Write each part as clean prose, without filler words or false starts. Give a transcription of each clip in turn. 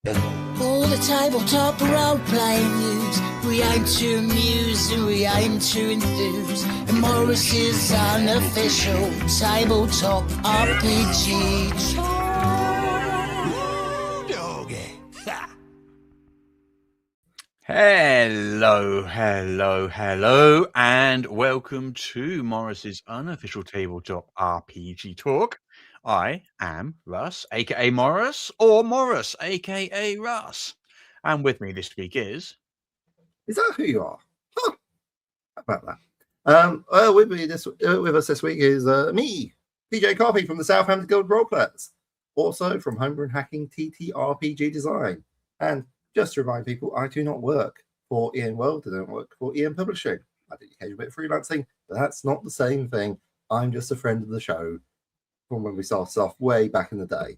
All the tabletop role-playing news. We aim to amuse and we aim to enthuse. And Morrus's unofficial tabletop RPG doggy. Hello, and welcome to Morrus's unofficial tabletop RPG talk. I am Russ, aka Morrus, or Morrus, aka Russ. And with me this week is that who you are? Huh. How about that? With us this week is me, PJ Coffey from the Southampton Guild Roleplayers, also from Homebrew and Hacking TTRPG Design. And just to remind people, I do not work for Ian World, I don't work for Ian Publishing. I do occasional bit of freelancing, but that's not the same thing. I'm just a friend of the show from when we started off way back in the day,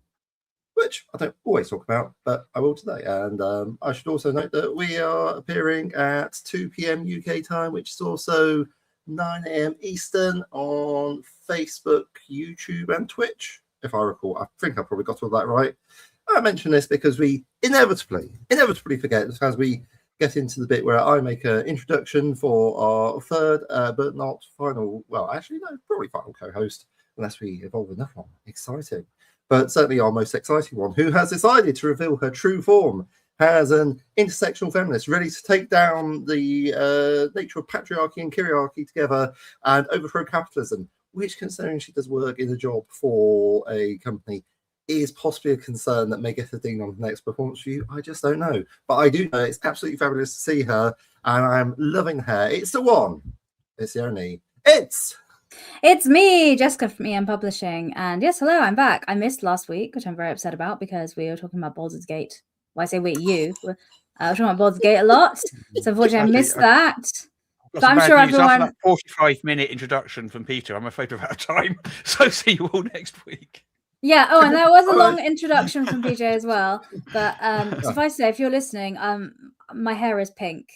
which I don't always talk about, but I will today. And I should also note that we are appearing at 2 p.m. UK time, which is also 9 a.m. Eastern on Facebook, YouTube, and Twitch, if I recall. I think I probably got all that right. I mention this because we inevitably forget as we get into the bit where I make an introduction for our third, but not final, well, actually, no, probably final co-host, unless we evolve another one. Exciting. But certainly our most exciting one, who has decided to reveal her true form as an intersectional feminist, ready to take down the nature of patriarchy and kyriarchy together and overthrow capitalism, which, considering she does work in a job for a company, is possibly a concern that may get her ding on the next performance review. I just don't know. But I do know it's absolutely fabulous to see her, and I'm loving her. It's the one. It's the only. It's me, Jessica from EM Publishing. And yes, hello, I'm back. I missed last week, which I'm very upset about because we were talking about Baldur's Gate. Well, I say we, you. We're talking about Baldur's Gate a lot. So unfortunately, I missed that. But I'm sure everyone... After that 45-minute introduction from Peter, I'm afraid we're out of time. So see you all next week. Yeah, and that was a long introduction from PJ as well. But suffice to say, if you're listening, my hair is pink,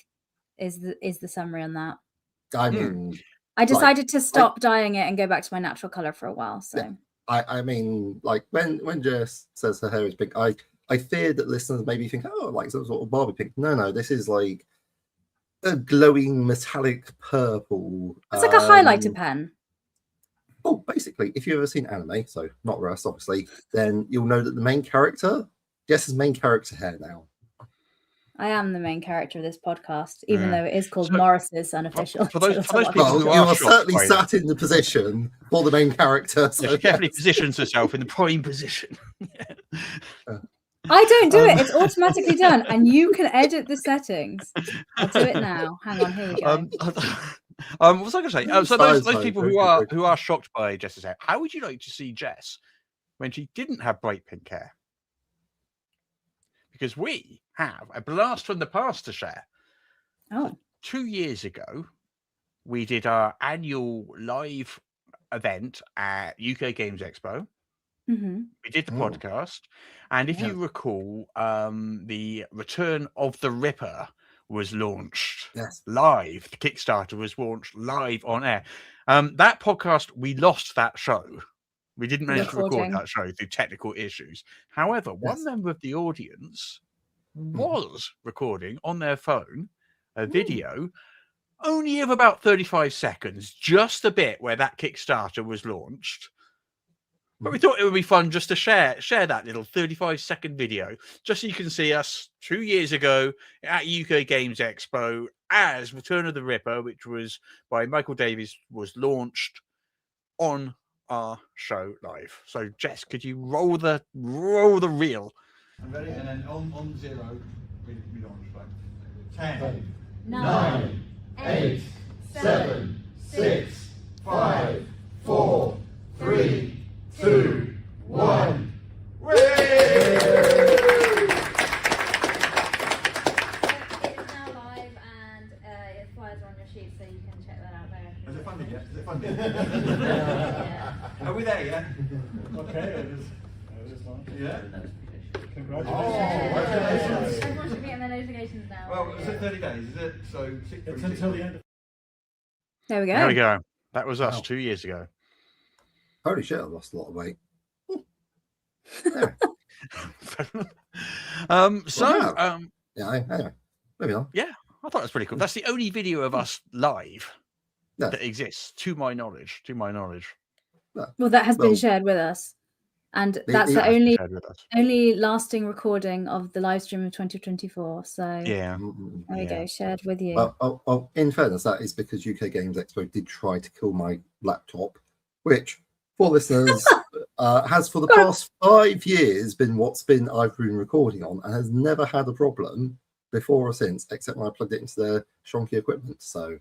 is the summary on that. I mean... I decided to stop dyeing it and go back to my natural color for a while. So yeah, I mean, like when Jess says her hair is pink, I fear that listeners maybe think, oh, like some sort of Barbie pink. No, this is like a glowing metallic purple. It's like a highlighter pen. Oh, basically, if you've ever seen anime, so not Russ, obviously, then you'll know that the main character, Jess's main character hair now. I am the main character of this podcast, even though it is called Morrus's Unofficial. For those people who you are certainly sat in the position for the main character. So she carefully positions herself in the prime position. I don't do it. It's automatically done. And you can edit the settings. I'll do it now. Hang on, here we go. What was I going to say? So those people who are shocked by Jess's hair, how would you like to see Jess when she didn't have bright pink hair? Because we have a blast from the past to share. Oh. 2 years ago, we did our annual live event at UK Games Expo. Mm-hmm. We did the podcast. And if you recall, the Return of the Ripper was launched live. The Kickstarter was launched live on air. That podcast, we lost that show. We didn't manage to record that show through technical issues. However, one member of the audience was recording on their phone a video only of about 35 seconds, just a bit where that Kickstarter was launched. But we thought it would be fun just to share that little 35-second video, just so you can see us 2 years ago at UK Games Expo as Return of the Ripper, which was by Michael Davies, was launched on our show live. So Jess, could you roll the reel? I'm ready, and then on 0 we launch. Like 10, 9, 8, 7, 6, 5, 4, 3, 2, 1. It is now live, and flyers are on your sheet, so you can check that out there. Is it funded yet? Is it funded? Yeah. Are we there yet? Okay, it is on. Yeah. Congratulations. Congratulations. Everyone should be getting their notifications now. Well, is it 30 days? Is it? So it's until the end of... There we go. There we go. That was us 2 years ago. Holy shit, I lost a lot of weight. Yeah, anyway, maybe not. Yeah, I thought it was pretty cool. That's the only video of us live that exists, to my knowledge. Well, that has been shared with us. And that's the only lasting recording of the live stream of 2024. So yeah, there we go, shared with you. Well, in fairness, that is because UK Games Expo did try to kill my laptop, which, for listeners, has for the past 5 years been I've been recording on, and has never had a problem before or since, except when I plugged it into their shonky equipment. So,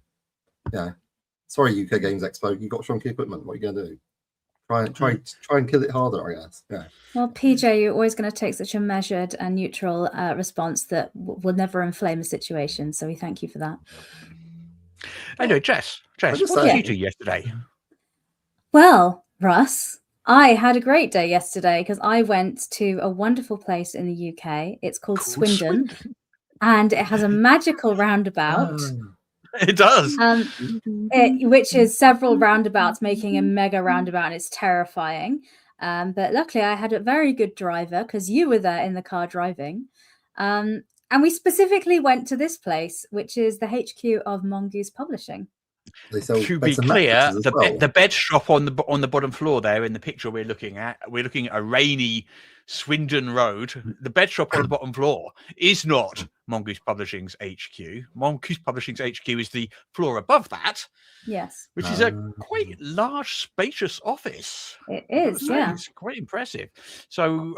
yeah, sorry, UK Games Expo, you got shonky equipment. What are you going to do? Try and kill it harder, I guess. Yeah. Well, PJ, you're always going to take such a measured and neutral response that will never inflame a situation. So we thank you for that. I know, Jess, what did you do yesterday? Well, Russ, I had a great day yesterday because I went to a wonderful place in the UK. It's called Swindon, and it has a magical roundabout. It does. Which is several roundabouts making a mega roundabout, and it's terrifying. But luckily I had a very good driver because you were there in the car driving. And we specifically went to this place, which is the HQ of Mongoose Publishing. To be clear, the bed shop on the bottom floor there in the picture we're looking at a rainy Swindon Road. The bed shop on the bottom floor is not Mongoose Publishing's HQ. Mongoose Publishing's HQ is the floor above that. Yes. Which is a quite large, spacious office. It is, yeah. It's quite impressive. So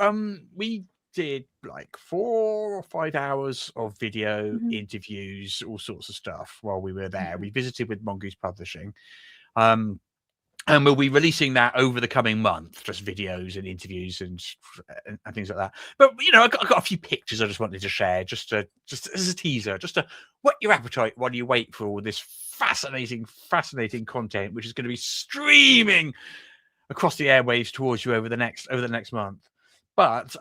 we did like 4 or 5 hours of video interviews, all sorts of stuff while we were there. We visited with Mongoose Publishing. And we'll be releasing that over the coming month, just videos and interviews and things like that. But I got a few pictures I just wanted to share, just as a teaser, just to whet your appetite while you wait for all this fascinating content, which is going to be streaming across the airwaves towards you over the next month. But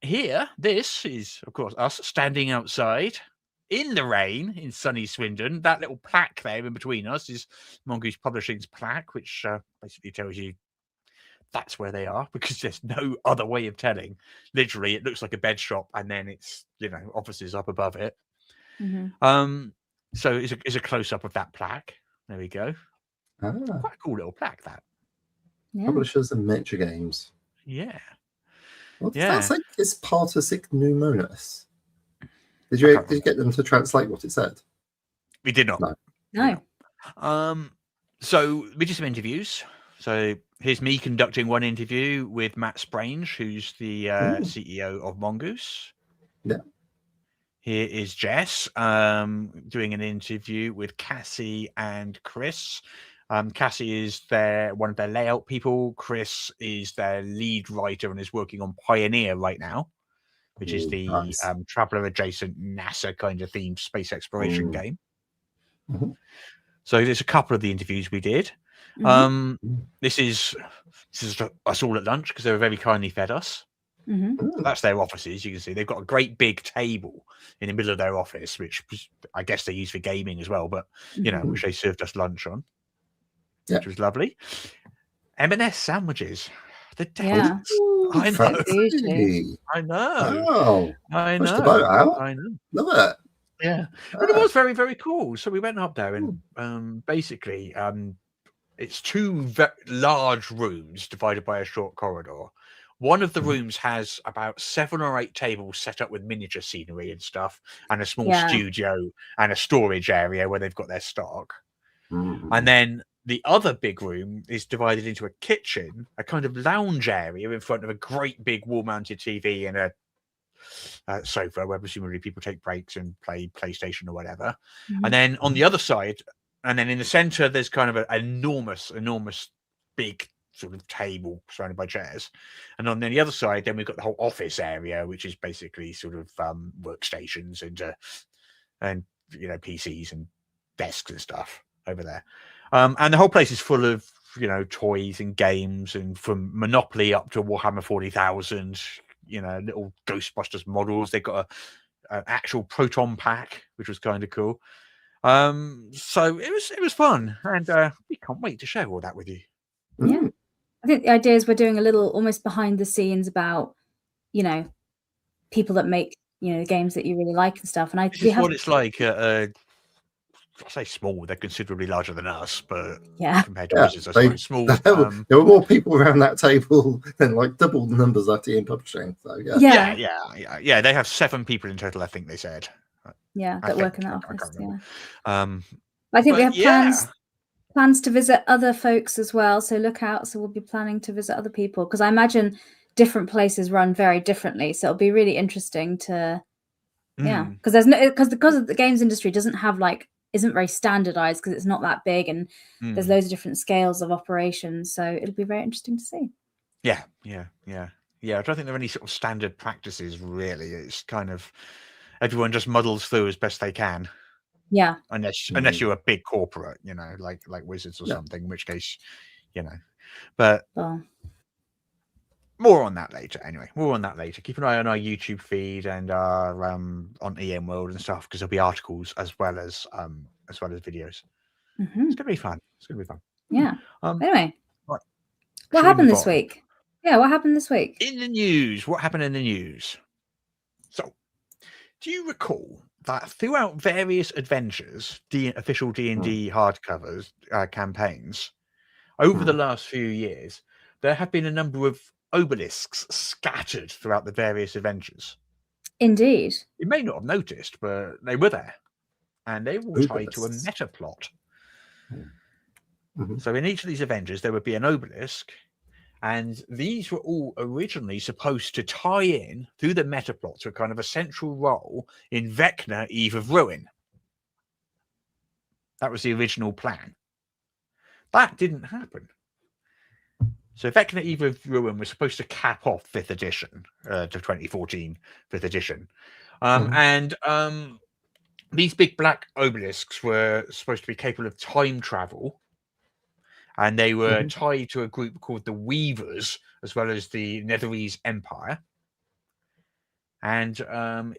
here, this is of course us standing outside in the rain in sunny Swindon. That little plaque there in between us is Mongoose Publishing's plaque, which basically tells you that's where they are, because there's no other way of telling. Literally, it looks like a bed shop, and then it's offices up above it. So it's a close up of that plaque. There we go. Quite a cool little plaque, that. Yeah. Publishers and Miniature Games. Yeah. What does that say? It's Particic Pneumonas. Did you get them to translate what it said? We did not. No. So we did some interviews. So here's me conducting one interview with Matt Sprange, who's the CEO of Mongoose. Yeah. Here is Jess doing an interview with Cassie and Chris. Cassie is one of their layout people. Chris is their lead writer and is working on Pioneer right now, which is the traveler adjacent NASA kind of themed space exploration game. So there's a couple of the interviews we did. This is us all at lunch because they were very kindly fed us. That's their offices. You can see they've got a great big table in the middle of their office, which I guess they use for gaming as well, but which they served us lunch on, which was lovely. M&S sandwiches. The taste. I know. I know. Oh, I pushed the boat out. I know. Love it. Yeah. But it was very, very cool. So we went up there and basically it's two large rooms divided by a short corridor. One of the rooms has about 7 or 8 tables set up with miniature scenery and stuff, and a small studio and a storage area where they've got their stock. And then the other big room is divided into a kitchen, a kind of lounge area in front of a great big wall-mounted TV and a sofa where presumably people take breaks and play PlayStation or whatever. And then on the other side, and then in the center, there's kind of an enormous big sort of table surrounded by chairs. And on the other side, then we've got the whole office area, which is basically sort of workstations and PCs and desks and stuff over there. And the whole place is full of toys and games, and from Monopoly up to Warhammer 40,000, little Ghostbusters models. They've got an actual proton pack, which was kind of cool. So it was fun, and we can't wait to share all that with you. Yeah, I think the idea is we're doing a little almost behind the scenes about you know, people that make, you know, games that you really like and stuff. And This is what it's like. I say small; they're considerably larger than us, but compared to Wizards, I suppose small. There were more people around that table than like double the numbers at in publishing. So yeah. They have 7 people in total, I think they said. Yeah, that work in that office. I think we have plans to visit other folks as well. So look out. So we'll be planning to visit other people because I imagine different places run very differently. So it'll be really interesting to, because there's no because the games industry isn't very standardized because it's not that big and there's loads of different scales of operations. So it'll be very interesting to see. Yeah. I don't think there are any sort of standard practices really. It's kind of everyone just muddles through as best they can. Yeah. Unless you're a big corporate, you know, like Wizards or something, in which case, you know. But more on that later. Anyway, more on that later. Keep an eye on our YouTube feed and our on EM World and stuff because there'll be articles as well as videos. It's gonna be fun. Yeah. Anyway, what happened this week? Yeah, what happened this week? In the news, what happened in the news? So, do you recall that throughout various adventures, official D&D hardcovers campaigns, over the last few years, there have been a number of obelisks scattered throughout the various adventures. Indeed. You may not have noticed, but they were there. And they were tied to a meta plot. So in each of these adventures, there would be an obelisk. And these were all originally supposed to tie in through the meta plot to a kind of a central role in Vecna, Eve of Ruin. That was the original plan. That didn't happen. So Vecna, Eve of Ruin was supposed to cap off 5th edition, to 2014 5th edition. And these big black obelisks were supposed to be capable of time travel. And they were tied to a group called the Weavers, as well as the Netherese Empire. And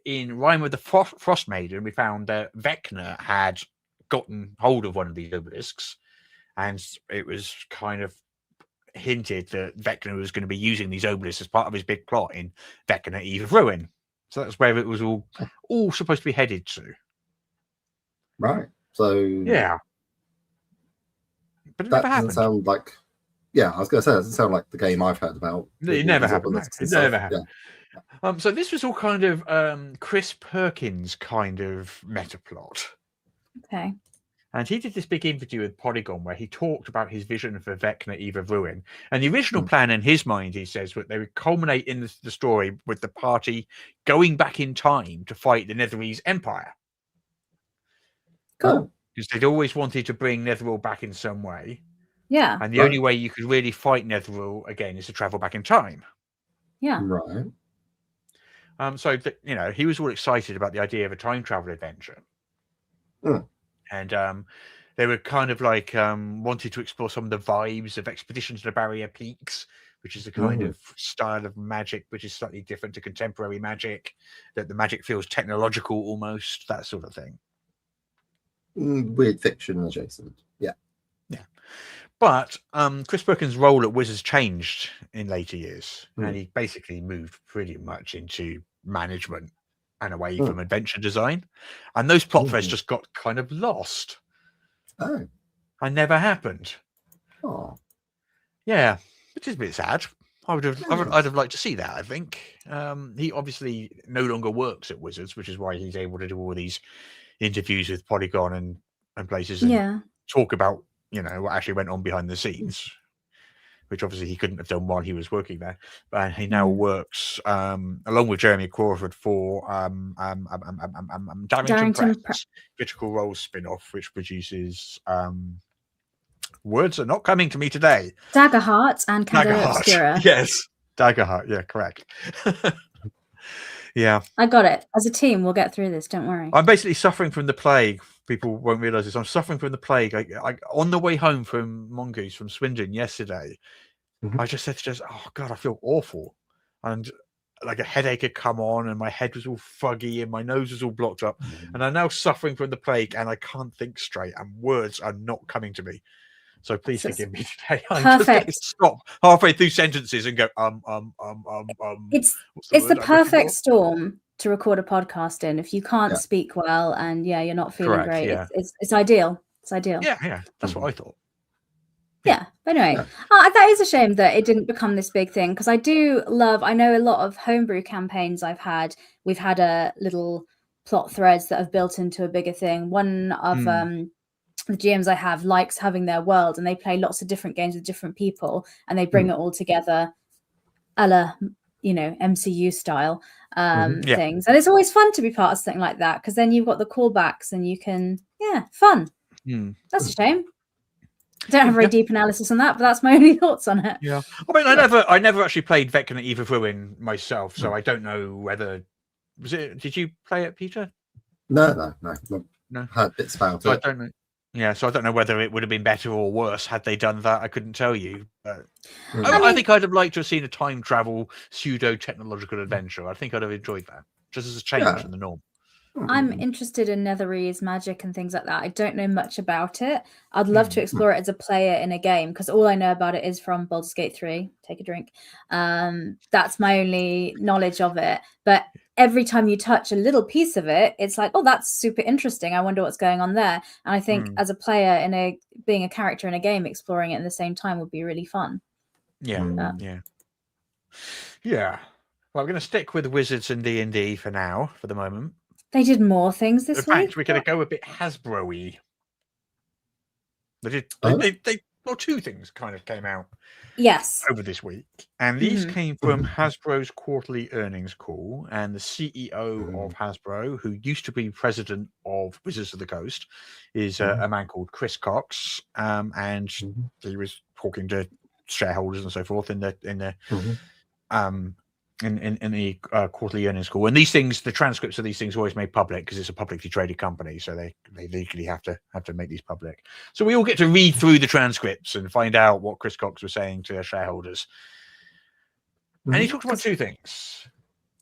in Rime of the Frost Maiden, we found that Vecna had gotten hold of one of these obelisks. And it was kind of hinted that Vecna was going to be using these obelisks as part of his big plot in Vecna, Eve of Ruin. So that's where it was all supposed to be headed to. Right. So... yeah. But it that never doesn't sound like... Yeah, I was going to say, it doesn't sound like the game I've heard about. It never happened. It never happened. Yeah. So this was all kind of Chris Perkins kind of meta plot. Okay. And he did this big interview with Polygon where he talked about his vision for Vecna, Eve of Ruin. And the original plan in his mind, he says, that they would culminate in the story with the party going back in time to fight the Netherese Empire. Cool. Because they'd always wanted to bring Netheril back in some way. Yeah. And the only way you could really fight Netheril again is to travel back in time. Yeah. Right. So, you know, he was all excited about the idea of a time travel adventure. And they were kind of like wanted to explore some of the vibes of Expedition to the Barrier Peaks, which is a kind of style of magic which is slightly different to contemporary magic, that the magic feels technological almost, that sort of thing. Weird fiction adjacent. Yeah. But Chris Perkins' role at Wizards changed in later years, and he basically moved pretty much into management and away from adventure design. And those plot threads just got kind of lost. And never happened. Yeah, which is a bit sad. I'd have liked to see that, I think. He obviously no longer works at Wizards, which is why he's able to do all these interviews with Polygon and places and talk about, you know, what actually went on behind the scenes, which obviously he couldn't have done while he was working there. But he now works along with Jeremy Crawford for Darrington Press, Critical Role spin-off, which produces words are not coming to me today. Daggerheart and Candor Obscura. Yes, Daggerheart. Yeah, correct. Yeah, I got it. As a team, we'll get through this. Don't worry. I'm basically suffering from the plague. People won't realize this. I'm suffering from the plague. I on the way home from Mongoose from Swindon yesterday, I just said to Jess, "Oh God, I feel awful," and like a headache had come on, and my head was all foggy, and my nose was all blocked up, and I'm now suffering from the plague, and I can't think straight, and words are not coming to me. So please forgive me today. I'm Perfect. just going to stop halfway through sentences and go, It's what's the word I'm perfect looking for? storm to record a podcast in. If you can't speak well and you're not feeling Correct, great, yeah. it's ideal. It's ideal. Yeah, that's what I thought. Yeah, but anyway, that is a shame that it didn't become this big thing, because I know a lot of homebrew campaigns we've had a little plot threads that have built into a bigger thing. One of the GMs I have likes having their world, and they play lots of different games with different people, and they bring it all together a la, MCU style things. And it's always fun to be part of something like that, because then you've got the callbacks and you can, fun. That's a shame. I don't have a very deep analysis on that, but that's my only thoughts on it. Yeah, I mean, I never actually played Vecna Eve of Ruin myself, so I don't know whether did you play it, Peter? No. Heard bits about so it. I don't know. Yeah, so I don't know whether it would have been better or worse had they done that. I couldn't tell you. But I think I'd have liked to have seen a time travel pseudo technological adventure. I think I'd have enjoyed that, just as a change from the norm. I'm interested in Netherese magic and things like that. I don't know much about it. I'd love to explore it as a player in a game, because all I know about it is from Baldur's Gate 3. Take a drink. That's my only knowledge of it. But every time you touch a little piece of it, it's like, oh, that's super interesting. I wonder what's going on there. And I think as a player being a character in a game, exploring it at the same time would be really fun. Yeah. Well, we're going to stick with Wizards and D&D for now, for the moment. They did more things this week. In fact, we're going to go a bit Hasbro-y. Well, two things kind of came out over this week. And these came from Hasbro's quarterly earnings call. And the CEO of Hasbro, who used to be president of Wizards of the Coast, is a man called Chris Cox. And he was talking to shareholders and so forth in the quarterly earnings call. And these things, the transcripts of these things are always made public because it's a publicly traded company, so they legally have to make these public. So we all get to read through the transcripts and find out what Chris Cox was saying to their shareholders. And he talked about two things.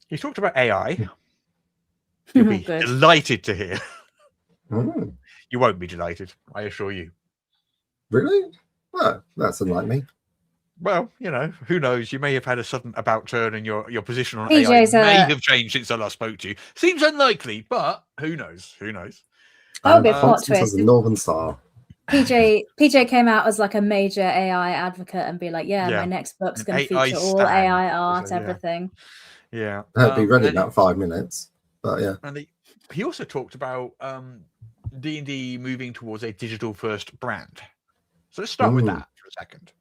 He talked about AI. You'll be delighted to hear. You won't be delighted, I assure you. Really? Well, that's unlike me. Well, who knows? You may have had a sudden about turn, and your position on AI may have changed since I last spoke to you. Seems unlikely, but who knows? Who knows? That'll be a plot twist. The Northern Star. PJ came out as like a major AI advocate and be like, my next book's going to feature all AI art, everything. Yeah. That'd be ready in about 5 minutes. But yeah. And he also talked about D&D moving towards a digital-first brand. So let's start with that for a second.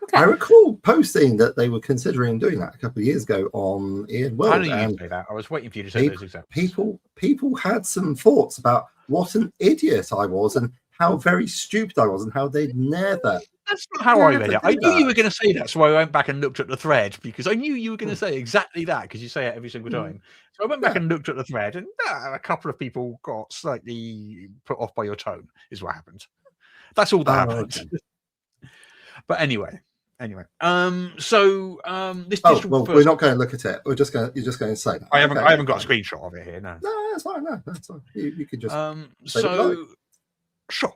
Okay. I recall posting that they were considering doing that a couple of years ago on Ian World. I knew you'd say that. I was waiting for you to say those examples. People had some thoughts about what an idiot I was and how very stupid I was and how they'd never. That's not how I read it. I knew you were going to say that, so I went back and looked at the thread because I knew you were going to say exactly that because you say it every single time. So I went back and looked at the thread, and a couple of people got slightly put off by your tone, is what happened. That's all that happened. Okay. But anyway. So this digital. Well, we're not going to look at it. You're just going to say that. I haven't got a screenshot of it here. No, that's fine. No, that's fine. You could just. Sure.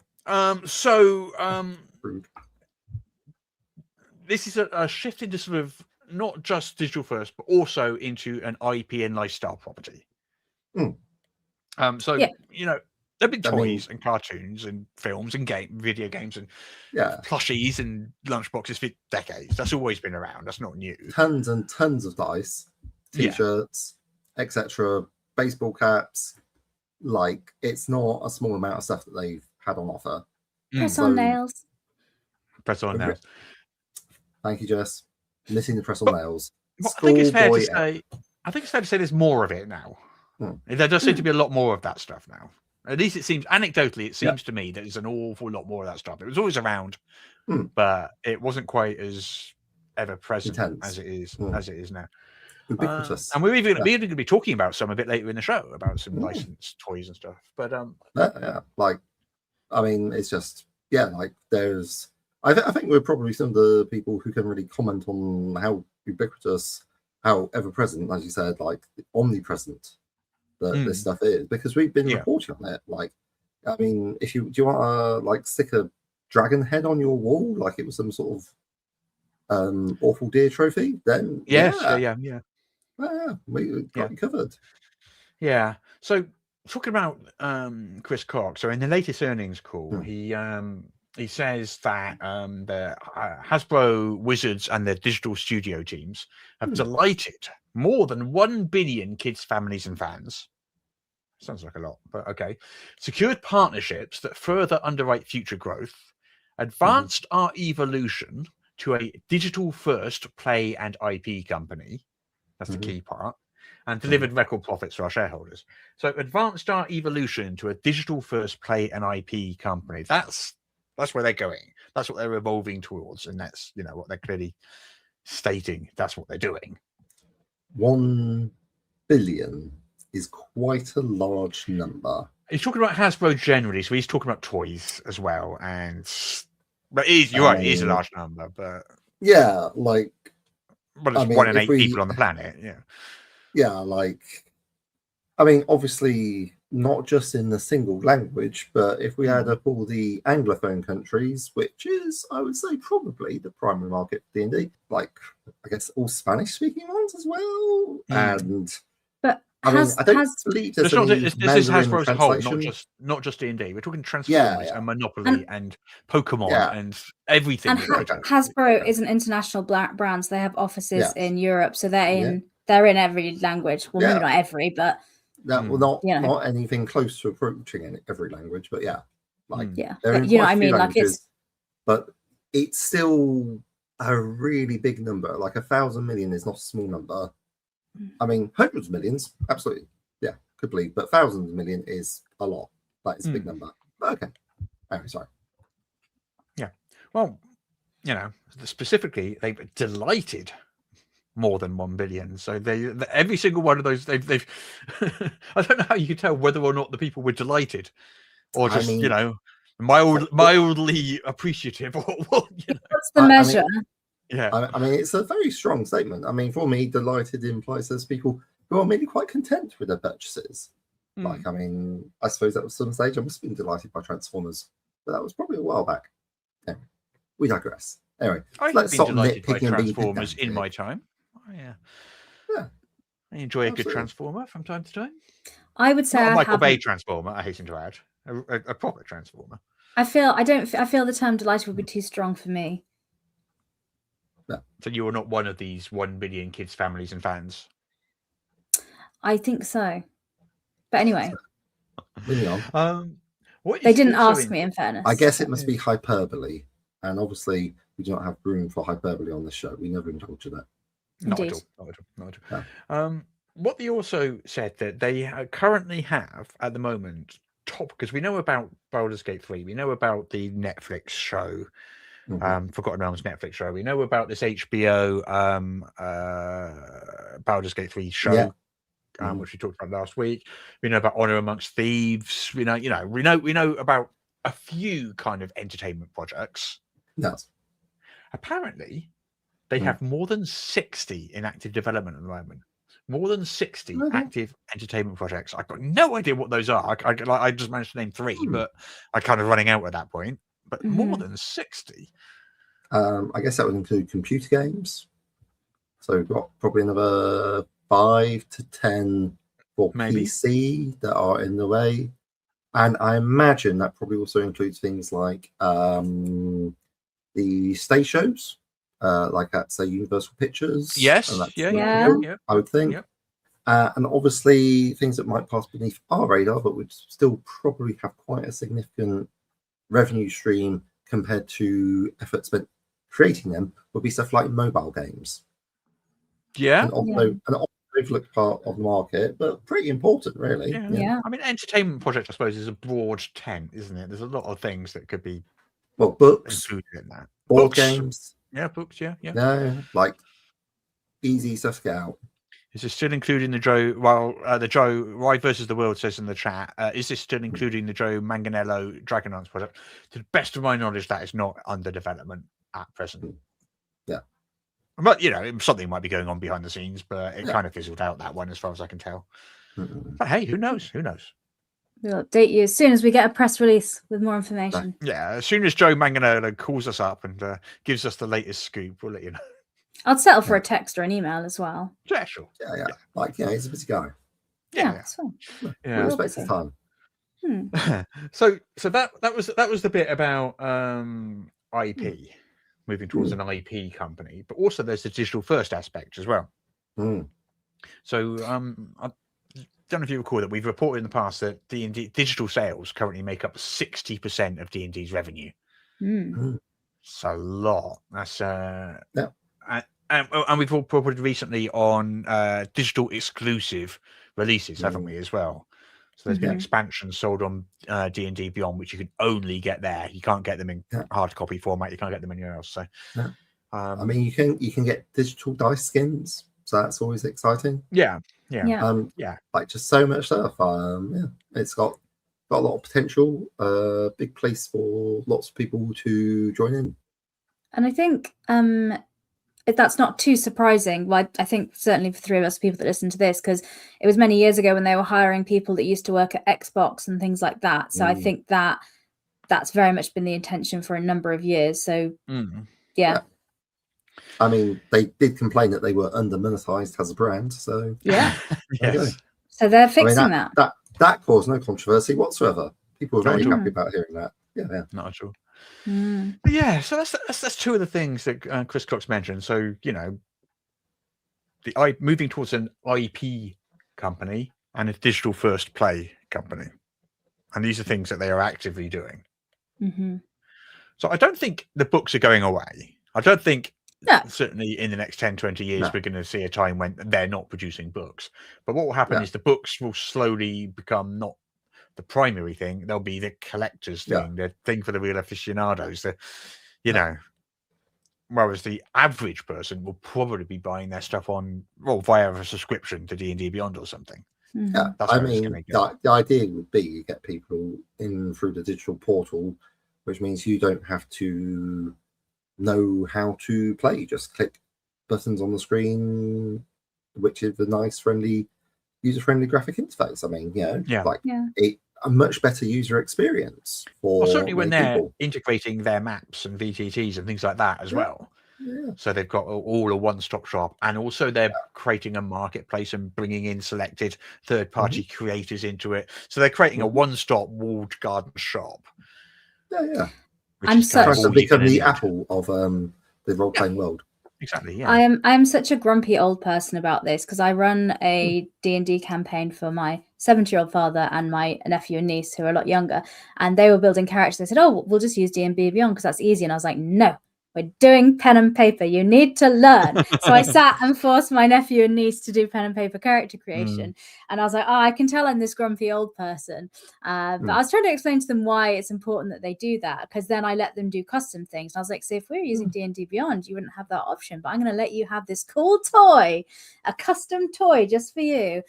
This is a shift into sort of not just digital first, but also into an IP and lifestyle property. There've been toys and cartoons and films and video games and plushies and lunchboxes for decades. That's always been around. That's not new. Tons and tons of dice, t-shirts, etc. Baseball caps. Like, it's not a small amount of stuff that they've had on offer. Press-on nails. Press-on nails. Thank you, Jess. Missing the press-on nails. I think it's fair to say there's more of it now. There does seem to be a lot more of that stuff now. At least it seems, anecdotally, it seems to me that there's an awful lot more of that stuff. It was always around, but it wasn't quite as ever present as it is now. Ubiquitous. And we're even going to be talking about some a bit later in the show about some licensed toys and stuff. But it's just there's. I think we're probably some of the people who can really comment on how ubiquitous, how ever present, as you said, like omnipresent that this stuff is, because we've been reporting on it. Like, I mean, do you want to stick a dragon head on your wall like it was some sort of awful deer trophy, then Yes, yeah, we got you covered. Yeah. So talking about Chris Cox, so in the latest earnings call, he says that the Hasbro Wizards and their digital studio teams have delighted more than 1 billion kids, families, and fans. Sounds like a lot, but okay. Secured partnerships that further underwrite future growth, advanced our evolution to a digital-first play and IP company. That's the key part. And delivered record profits for our shareholders. So advanced our evolution to a digital-first play and IP company. That's where they're going. That's what they're evolving towards, and that's what they're clearly stating. That's what they're doing. 1 billion is quite a large number. He's talking about Hasbro generally, so he's talking about toys as well. But you're right, it is a large number, but yeah, like, but it's 1 in 8 people on the planet. Yeah, like, I mean, obviously not just in the single language, but if we add up all the Anglophone countries, which is, I would say, probably the primary market for D&D, like, I guess all Spanish-speaking ones as well, and but I don't believe there's this is Hasbro as a whole, not just D&D. We're talking Transformers and Monopoly and Pokemon and everything. And Hasbro is an international brand, so they have offices in Europe, so they're in every language. Well, maybe not every, but not anything close to approaching every language, but like but you know what I mean, like but it's still a really big number. Like 1,000 million is not a small number. I mean, hundreds of millions, absolutely, could believe, but thousands of million is a lot. Like, it's a big number. But okay, anyway, sorry. Yeah, well, specifically, they've delighted more than 1 billion. So every single one of those, they've I don't know how you can tell whether or not the people were delighted, or just mildly appreciative, or what. What's the measure? I mean, it's a very strong statement. I mean, for me, delighted implies there's people who are maybe quite content with their purchases. Like, I mean, I suppose that was some stage I must have been delighted by Transformers, but that was probably a while back. Anyway, we digress. Anyway, let's stop delighted by Transformers in my time. I enjoy a good Transformer from time to time. I would say not a Michael Bay Transformer. I hasten to add a proper Transformer. I feel the term delighted would be too strong for me. So you are not one of these 1 billion kids, families, and fans? I think so. But anyway. Moving on. They didn't ask me, in fairness. I guess it must be hyperbole. And obviously, we do not have room for hyperbole on this show. We never even told you that. Not at all. No. What they also said that they currently have, at the moment, because we know about Baldur's Gate 3. We know about the Netflix show. Forgotten Realms Netflix show. We know about this HBO Baldur's Gate 3 show, which we talked about last week. We know about Honor Amongst Thieves. We know about a few kind of entertainment projects. Yes. Apparently, they have more than 60 in active development at the moment. More than 60 active entertainment projects. I've got no idea what those are. I just managed to name 3, but I'm kind of running out at that point. But more than 60. I guess that would include computer games. So we've got probably another 5 to 10 for PC that are in the way. And I imagine that probably also includes things like the stage shows, like at, say, Universal Pictures. Yes, I would think. Yep. And obviously things that might pass beneath our radar, but would still probably have quite a significant revenue stream compared to effort spent creating them, would be stuff like mobile games. An overlooked part of the market, but pretty important, really. I mean, entertainment project, I suppose, is a broad tent, isn't it? There's a lot of things that could be books included in that. Board games. Books. Like easy stuff to get out. Is this still including the Joe? Well, the Joe Ride versus the World says in the chat. Is this still including the Joe Manganiello Dragonlance project? To the best of my knowledge, that is not under development at present. Yeah, but something might be going on behind the scenes, but it kind of fizzled out, that one, as far as I can tell. But hey, who knows? We'll update you as soon as we get a press release with more information. Yeah, as soon as Joe Manganiello calls us up and gives us the latest scoop, we'll let you know. I'd settle for a text or an email as well. Yeah, sure. Yeah. Like, he's a busy guy. Yeah, that's fine. We Yeah. respect his time. So that was the bit about IP, moving towards an IP company, but also there's the digital first aspect as well. So I don't know if you recall that we've reported in the past that D&D digital sales currently make up 60% of D&D's revenue. It's a lot. That's and we've all reported recently on digital exclusive releases, haven't we, as well? So there's been expansions sold on D&D Beyond, which you can only get there. You can't get them in hard copy format. You can't get them anywhere else. So, I mean, you can get digital dice skins, so that's always exciting. Yeah. Like just so much stuff. It's got a lot of potential. Big place for lots of people to join in. And I think that's not too surprising. Well, I think certainly for three of us people that listen to this, because it was many years ago when they were hiring people that used to work at Xbox and things like that. So I think that's very much been the intention for a number of years. So yeah. I mean, they did complain that they were under-monetized as a brand. So yeah, yes. So they're fixing that. That caused no controversy whatsoever. People were very happy about hearing that. Yeah. Not at all. But yeah, so that's two of the things that Chris Cox mentioned. So moving towards an IP company and a digital first play company, and these are things that they are actively doing. So I don't think the books are going away. I don't think certainly in the next 10-20 years we're going to see a time when they're not producing books. But what will happen is the books will slowly become not the primary thing. They'll be the collector's thing, the thing for the real aficionados. Whereas the average person will probably be buying their stuff via a subscription to D&D Beyond or something. Yeah, I mean, the idea would be you get people in through the digital portal, which means you don't have to know how to play. You just click buttons on the screen, which is a nice, user-friendly graphic interface. I mean, a much better user experience for certainly when they're people integrating their maps and VTTs and things like that as well. So they've got all a one-stop shop, and also they're creating a marketplace and bringing in selected third-party creators into it. So they're creating a one-stop walled garden shop. I'm trying to become the Apple of the role-playing world. Exactly. Yeah. I'm such a grumpy old person about this because I run a D&D campaign for my 70-year-old father and my nephew and niece who are a lot younger, and they were building characters. They said, "Oh, we'll just use D&D Beyond because that's easy." And I was like, "No, we're doing pen and paper. You need to learn." So I sat and forced my nephew and niece to do pen and paper character creation. And I was like, "Oh, I can tell I'm this grumpy old person." But I was trying to explain to them why it's important that they do that, because then I let them do custom things. And I was like, "So if we were using D&D Beyond, you wouldn't have that option. But I'm going to let you have this cool toy, a custom toy just for you."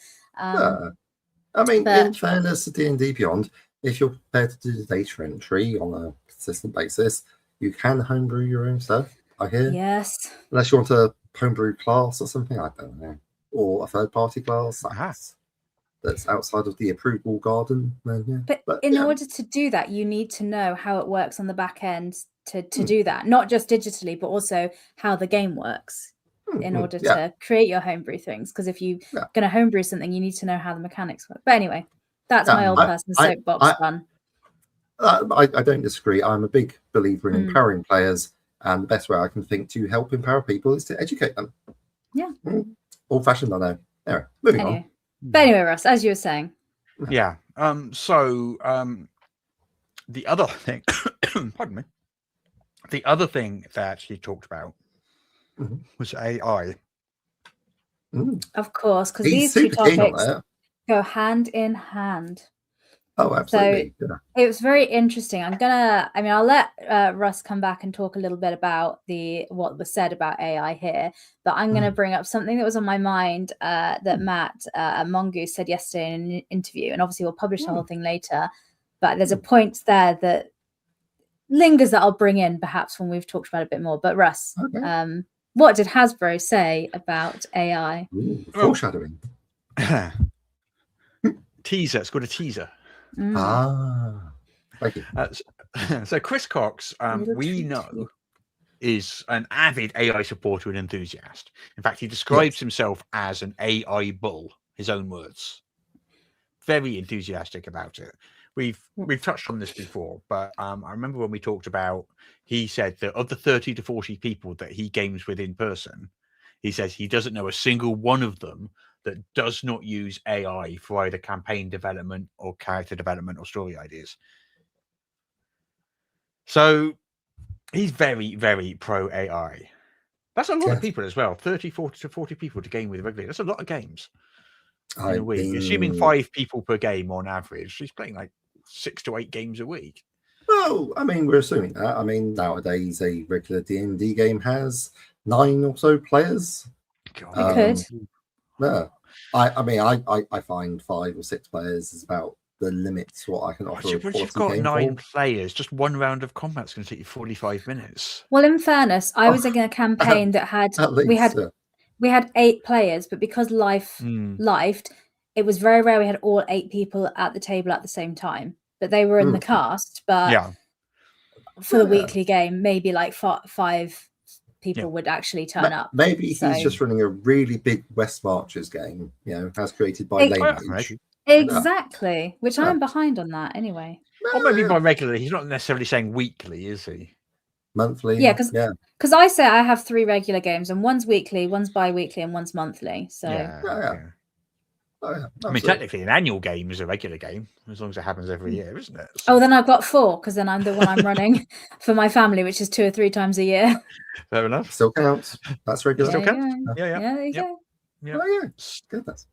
I mean, in fairness to D&D Beyond, if you're prepared to do the data entry on a consistent basis, you can homebrew your own stuff, I hear. Yes. Unless you want a homebrew class or something, I don't know. Or a third-party class that's outside of the approval garden. Then, But in order to do that, you need to know how it works on the back end to do that. Not just digitally, but also how the game works in order to create your homebrew things. Because if you're going to homebrew something, you need to know how the mechanics work. But anyway, that's my old person soapbox fun. I don't disagree. I'm a big believer in empowering players, and the best way I can think to help empower people is to educate them. Yeah. Old-fashioned, I know. Anyway, moving on. But anyway, Russ, as you were saying. Yeah. So the other thing, pardon me, the other thing that he talked about was AI. Of course, because these two topics go hand in hand. Oh, absolutely. So it was very interesting. I'll let Russ come back and talk a little bit about what was said about AI here, but I'm going to bring up something that was on my mind that Matt at Mongoose said yesterday in an interview, and obviously we'll publish the whole thing later, but there's a point there that lingers that I'll bring in perhaps when we've talked about it a bit more. But Russ, what did Hasbro say about AI? Foreshadowing. Teaser. It's called a teaser. Thank you. So Chris Cox, we know, is an avid AI supporter and enthusiast. In fact, he describes himself as an AI bull, his own words. Very enthusiastic about it. We've touched on this before, but I remember when we talked about, he said that of the 30 to 40 people that he games with in person, he says he doesn't know a single one of them that does not use AI for either campaign development or character development or story ideas. So he's very, very pro AI. That's a lot of people as well. 30, 40 to 40 people to game with regularly. That's a lot of games in a week. Assuming 5 people per game on average, he's playing like 6 to 8 games a week. Well, I mean, we're assuming that. I mean, nowadays a regular D&D game has 9 or so players. God. It could. Yeah. I mean, I find 5 or 6 players is about the limit to what I can offer. Once you've got 9 players, just one round of combat's going to take you 45 minutes. Well, in fairness, I was in a campaign that had we had 8 players, but because life lived, it was very rare we had all 8 people at the table at the same time. But they were in the cast. But for the weekly game, maybe like 5 people would actually turn up. Maybe he's just running a really big West Marches game, as created by Language. Exactly, which I'm behind on that anyway. Or maybe by regularly. He's not necessarily saying weekly, is he? Monthly. Yeah, because I say I have 3 regular games, and one's weekly, one's bi-weekly, and one's monthly. So I mean, technically, an annual game is a regular game, as long as it happens every year, isn't it? So... Oh, then I've got 4, because then I'm the one I'm running for my family, which is 2 or 3 times a year. Fair enough. Still counts. That's regular. Still counts. Yeah, there you go. Yeah. Oh, yeah. Goodness.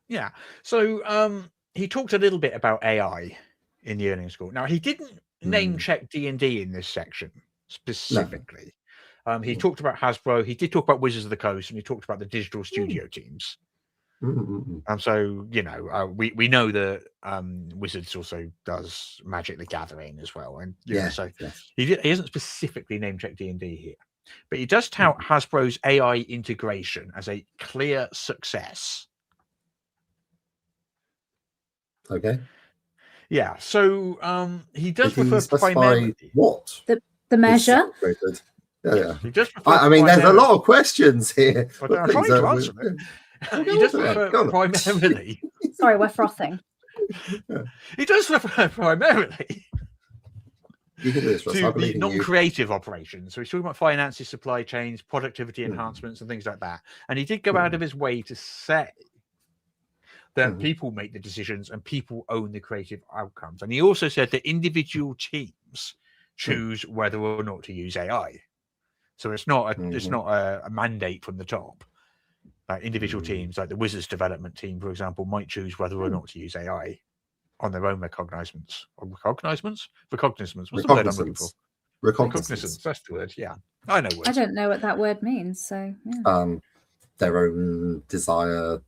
Yeah. So he talked a little bit about AI in the earnings call. Now, he didn't name check D&D in this section specifically. No. He talked about Hasbro. He did talk about Wizards of the Coast, and he talked about the digital studio teams. So, we know that Wizards also does Magic the Gathering as well. And so he hasn't specifically name checked D&D here. But he does tout Hasbro's AI integration as a clear success. Okay. Yeah. So he does refer primarily what the measure. He does I mean, there's a lot of questions here. I'm trying to answer it. He does refer primarily. Sorry, we're frothing. He does refer primarily to the non-creative operations. So he's talking about finances, supply chains, productivity enhancements, and things like that. And he did go out of his way to say that people make the decisions and people own the creative outcomes. And he also said that individual teams choose whether or not to use AI. So it's not a mandate from the top. Like individual teams, like the Wizards development team, for example, might choose whether or not to use AI on their own recognizements. Recognizements? What's the word I'm looking for? Recognizance. That's the word. Yeah, I know. I don't know what that word means. So their own desire.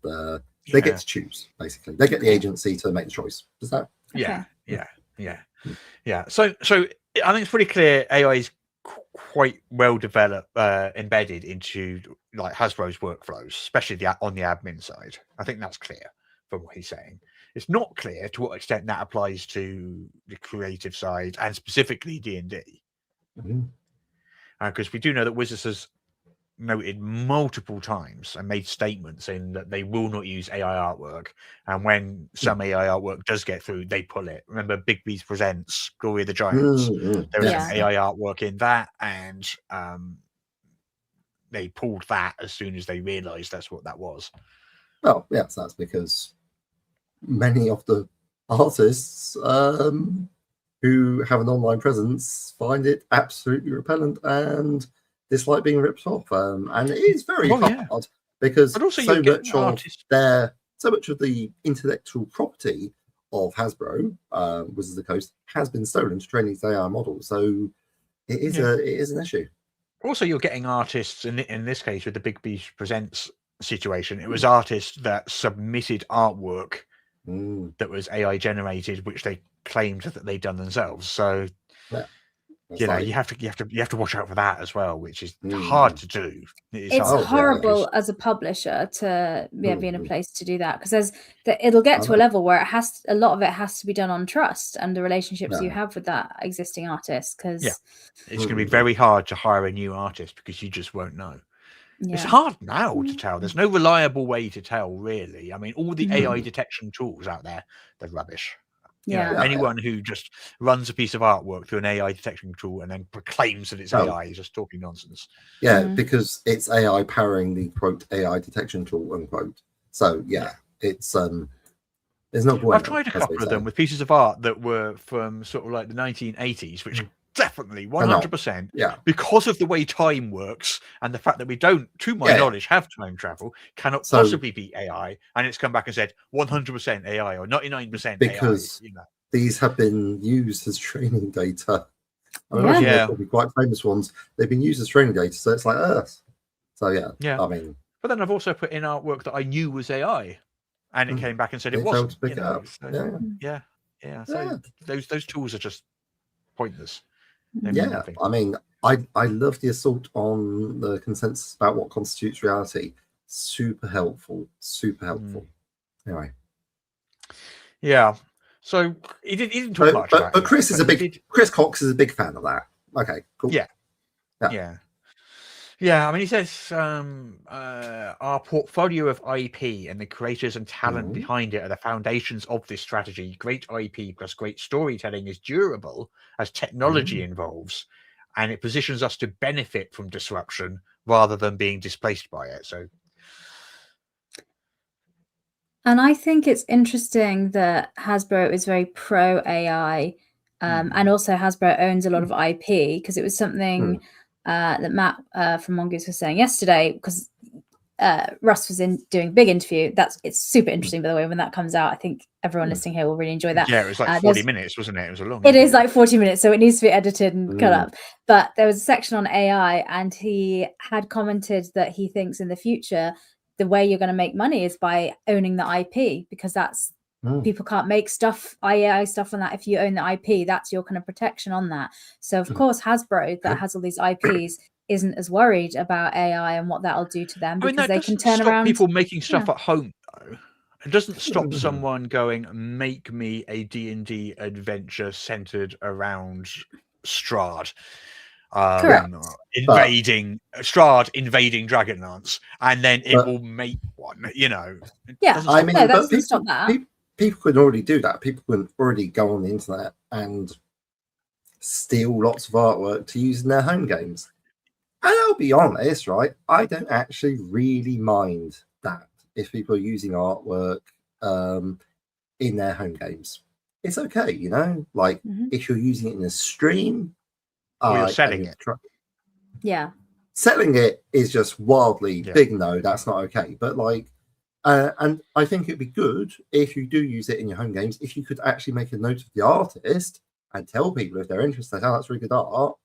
They get to choose. Basically, they get the agency to make the choice. Is that? Yeah. So I think it's pretty clear AI is quite well developed, embedded into like Hasbro's workflows, especially on the admin side. I think that's clear from what he's saying. It's not clear to what extent that applies to the creative side and specifically D&D, because we do know that Wizards has noted multiple times and made statements saying that they will not use AI artwork, and when some AI artwork does get through, they pull it. Remember Big Beast Presents Glory of the Giants? There was some AI artwork in that, and they pulled that as soon as they realized that's what that was. Well, yes, that's because many of the artists who have an online presence find it absolutely repellent and dislike being ripped off, and it is very hard because so much of the intellectual property of Hasbro, Wizards of the Coast, has been stolen to train these AI models. So it is an issue. Also, you're getting artists in this case with the Big Beast Presents situation. It was artists that submitted artwork that was AI generated, which they claimed that they'd done themselves. So It's you know, like, you have to watch out for that as well, which is hard to do. It's hard, horrible as a publisher to be in a place to do that, because it'll get to a know. level where a lot of it has to be done on trust and the relationships you have with that existing artist. Because it's going to be very hard to hire a new artist because you just won't know. It's hard now to tell. There's no reliable way to tell, really. I mean, all the AI detection tools out there, they're rubbish. You know, anyone who just runs a piece of artwork through an AI detection tool and then proclaims that it's AI is just talking nonsense. Yeah, because it's AI powering the quote AI detection tool unquote. So it's there's no point. I've tried a couple of them with pieces of art that were from sort of like the 1980s, which definitely 100%, because of the way time works and the fact that we don't, to my knowledge, have time travel, cannot possibly be AI. And it's come back and said 100% AI or 99% because AI. You know, these have been used as training data. I mean, they're probably quite famous ones. They've been used as training data, so it's like Earth. So I mean, but then I've also put in artwork that I knew was AI, and it came back and said it wasn't. To pick it up. So, so those tools are just pointless. I mean, I love the assault on the consensus about what constitutes reality. Super helpful. Anyway. Yeah. So he didn't talk much about it. But Chris Cox is a big fan of that. Okay, cool. Yeah, I mean, he says our portfolio of IP and the creators and talent behind it are the foundations of this strategy. Great IP plus great storytelling is durable as technology evolves, and it positions us to benefit from disruption rather than being displaced by it. So, and I think it's interesting that Hasbro is very pro AI, and also Hasbro owns a lot of IP, because it was something that Matt from Mongoose was saying yesterday, because Russ was doing a big interview. It's super interesting, by the way, when that comes out. I think everyone listening here will really enjoy that. Yeah, it was like 40 minutes, wasn't it? It was a long It is like 40 minutes, so it needs to be edited and cut up. But there was a section on AI, and he had commented that he thinks in the future the way you're going to make money is by owning the IP, because that's people can't make AI stuff on that. If you own the IP, that's your kind of protection on that. So of course Hasbro, that has all these IPs, isn't as worried about AI and what that'll do to them, because they can turn around. People making stuff at home, though. It doesn't stop someone going, make me a D&D adventure centered around Strahd. Invading Dragonlance, and then it will make one, you know. I mean, that doesn't stop that. People could already do that. People could already go on the internet and steal lots of artwork to use in their home games. And I'll be honest, right? I don't actually really mind that if people are using artwork in their home games. It's okay, you know? Like, if you're using it in a stream, you're selling it. Selling it is just wildly big no, that's not okay. But like, and I think it'd be good if you do use it in your home games, if you could actually make a note of the artist and tell people if they're interested, oh, that's really good art.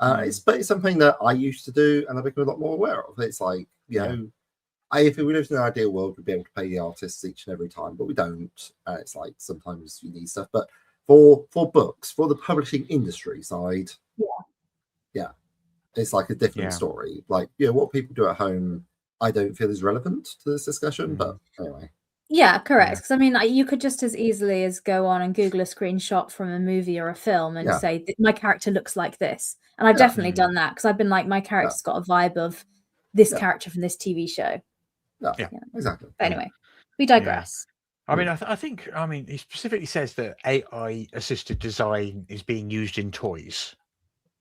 It's something that I used to do, and I've become a lot more aware of. It's like, you know, if we lived in an ideal world, we'd be able to pay the artists each and every time, but we don't. It's like sometimes you need stuff. But for books, for the publishing industry side, it's like a different story. Like, what people do at home, I don't feel is relevant to this discussion. But anyway. Yeah, correct. Because I mean, you could just as easily as go on and Google a screenshot from a movie or a film and say, my character looks like this. And I've definitely done that, because I've been like, my character's got a vibe of this character from this TV show. Yeah, exactly. But anyway, we digress. I mean, I think he specifically says that AI assisted design is being used in toys,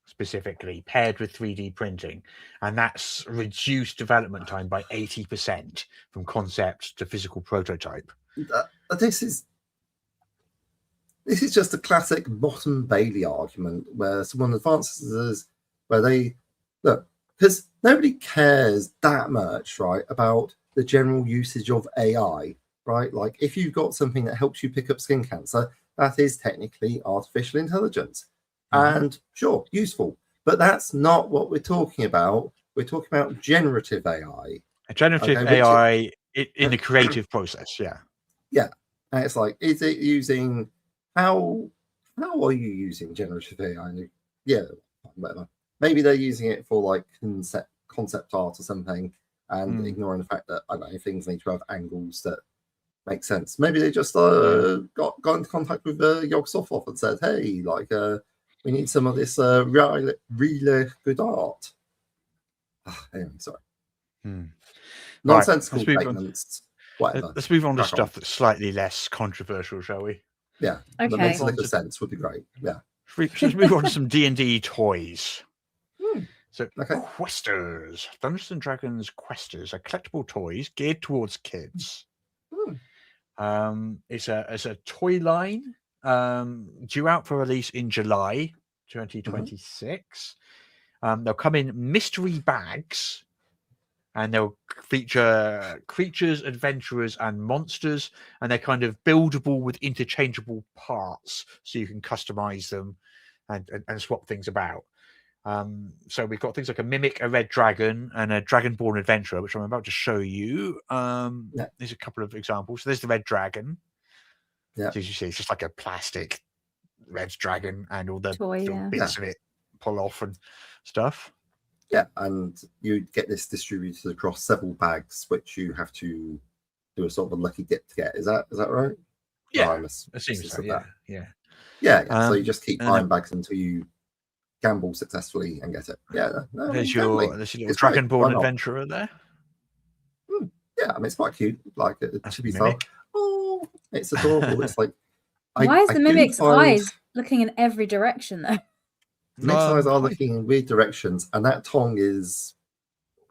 specifically paired with 3D printing, and that's reduced development time by 80% from concept to physical prototype. This is just a classic Bottom Bailey argument, where someone advances where they look, because nobody cares that much, right, about the general usage of AI, right? Like, if you've got something that helps you pick up skin cancer, that is technically artificial intelligence. And sure, useful, but that's not what we're talking about. We're talking about generative AI. AI in the creative process, and it's like, is it using how are you using generative AI? yeah, whatever. Maybe they're using it for like concept art or something, and ignoring the fact that I don't know, things need to have angles that make sense. Maybe they just got into contact with Yog Sothoth and said, "Hey, like, we need some of this really good art." Anyway, sorry. Nonsensical statements. Whatever. Let's move on to stuff that's slightly less controversial, shall we? Yeah. Okay. That makes a little sense. Would be great. Yeah. Let's move on to some D&D toys. So, Okay. Questers, Dungeons and Dragons Questers are collectible toys geared towards kids. It's a toy line due out for release in July 2026. They'll come in mystery bags, and they'll feature creatures, adventurers, and monsters, and they're kind of buildable with interchangeable parts, so you can customize them and swap things about. So we've got things like a mimic, a red dragon, and a dragonborn adventurer, which I'm about to show you. There's a couple of examples. So there's the red dragon. Yeah. So as you see, it's just like a plastic red dragon, and all the toy, bits of it pull off and stuff. Yeah, and you get this distributed across several bags, which you have to do a sort of a lucky dip to get. Is that right? Yeah, it seems so. Yeah. So you just keep buying bags until you gamble successfully and get it. Yeah. No, there's your little dragonborn adventurer there. Yeah, I mean it's quite cute. Like to be fair, oh, it's adorable. It's like why is the mimic's eyes looking in every direction though? Mimic's eyes are looking in weird directions, and that tongue is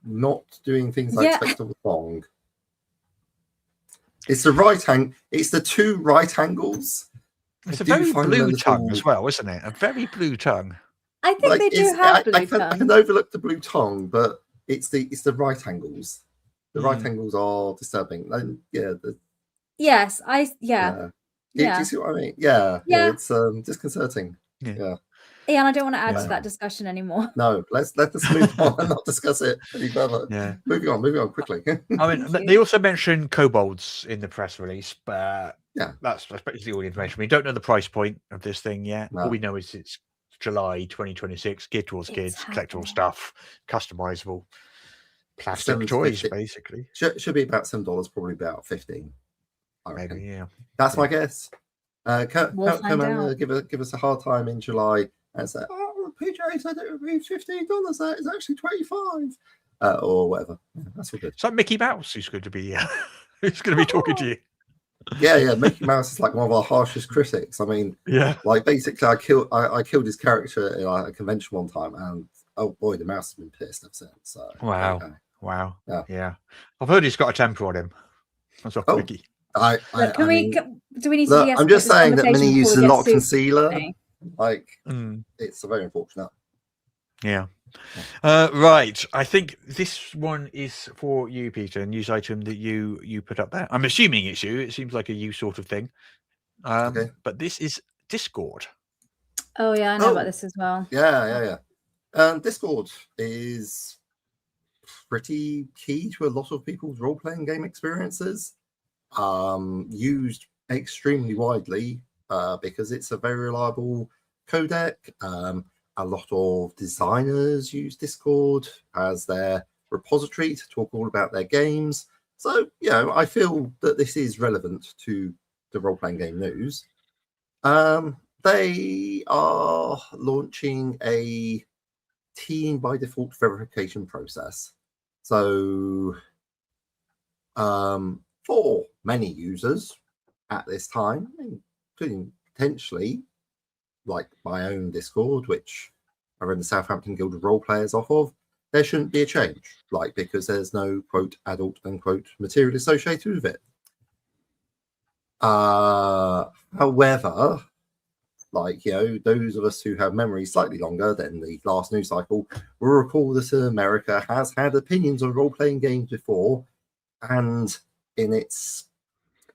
not doing things I expect of a tongue. It's the right angle. It's the two right angles. It's a very blue tongue as well, isn't it? A very blue tongue. I think they do have blue tongue. I can overlook the blue tongue, but it's the right angles. The right angles are disturbing. And Do you see what I mean? Yeah. It's disconcerting. Yeah. Ian, I don't want to add to that discussion anymore. No, let's move on and not discuss it any further. Yeah. Moving on quickly. I mean, they also mentioned kobolds in the press release, but that's basically all the information. We don't know the price point of this thing yet. No. All we know is it's July 2026, geared towards kids, collectible stuff, customizable plastic toys, basically. Should be about $7, probably about $15. Maybe, yeah. That's my guess. Come and give us a hard time in July and say, "Oh, PJ said it would be $15. That is actually $25, or whatever." Yeah, that's all good. It's like Mickey Mouse who's going to be talking to you. Yeah. Mickey Mouse is like one of our harshest critics. I mean, like basically, I killed his character in a convention one time, and oh boy, the mouse has been pissed ever since. So, wow. Yeah. I've heard he's got a temper on him. That's what Mickey. Do we need to? I'm just saying that Minnie uses a lot of concealer. Like, it's very unfortunate. Yeah. Right. I think this one is for you, Peter, a news item that you put up there. I'm assuming it's you. It seems like a you sort of thing. But this is Discord. Oh, yeah, I know about this as well. Yeah. Discord is pretty key to a lot of people's role-playing game experiences. Used extremely widely because it's a very reliable codec. A lot of designers use Discord as their repository to talk all about their games. So, I feel that this is relevant to the role-playing game news. They are launching a team by default verification process. So, for many users at this time, including potentially like my own Discord, which I run the Southampton Guild of Role Players off of, there shouldn't be a change, because there's no quote adult unquote material associated with it. However, those of us who have memories slightly longer than the last news cycle will recall that America has had opinions on role-playing games before, and in its,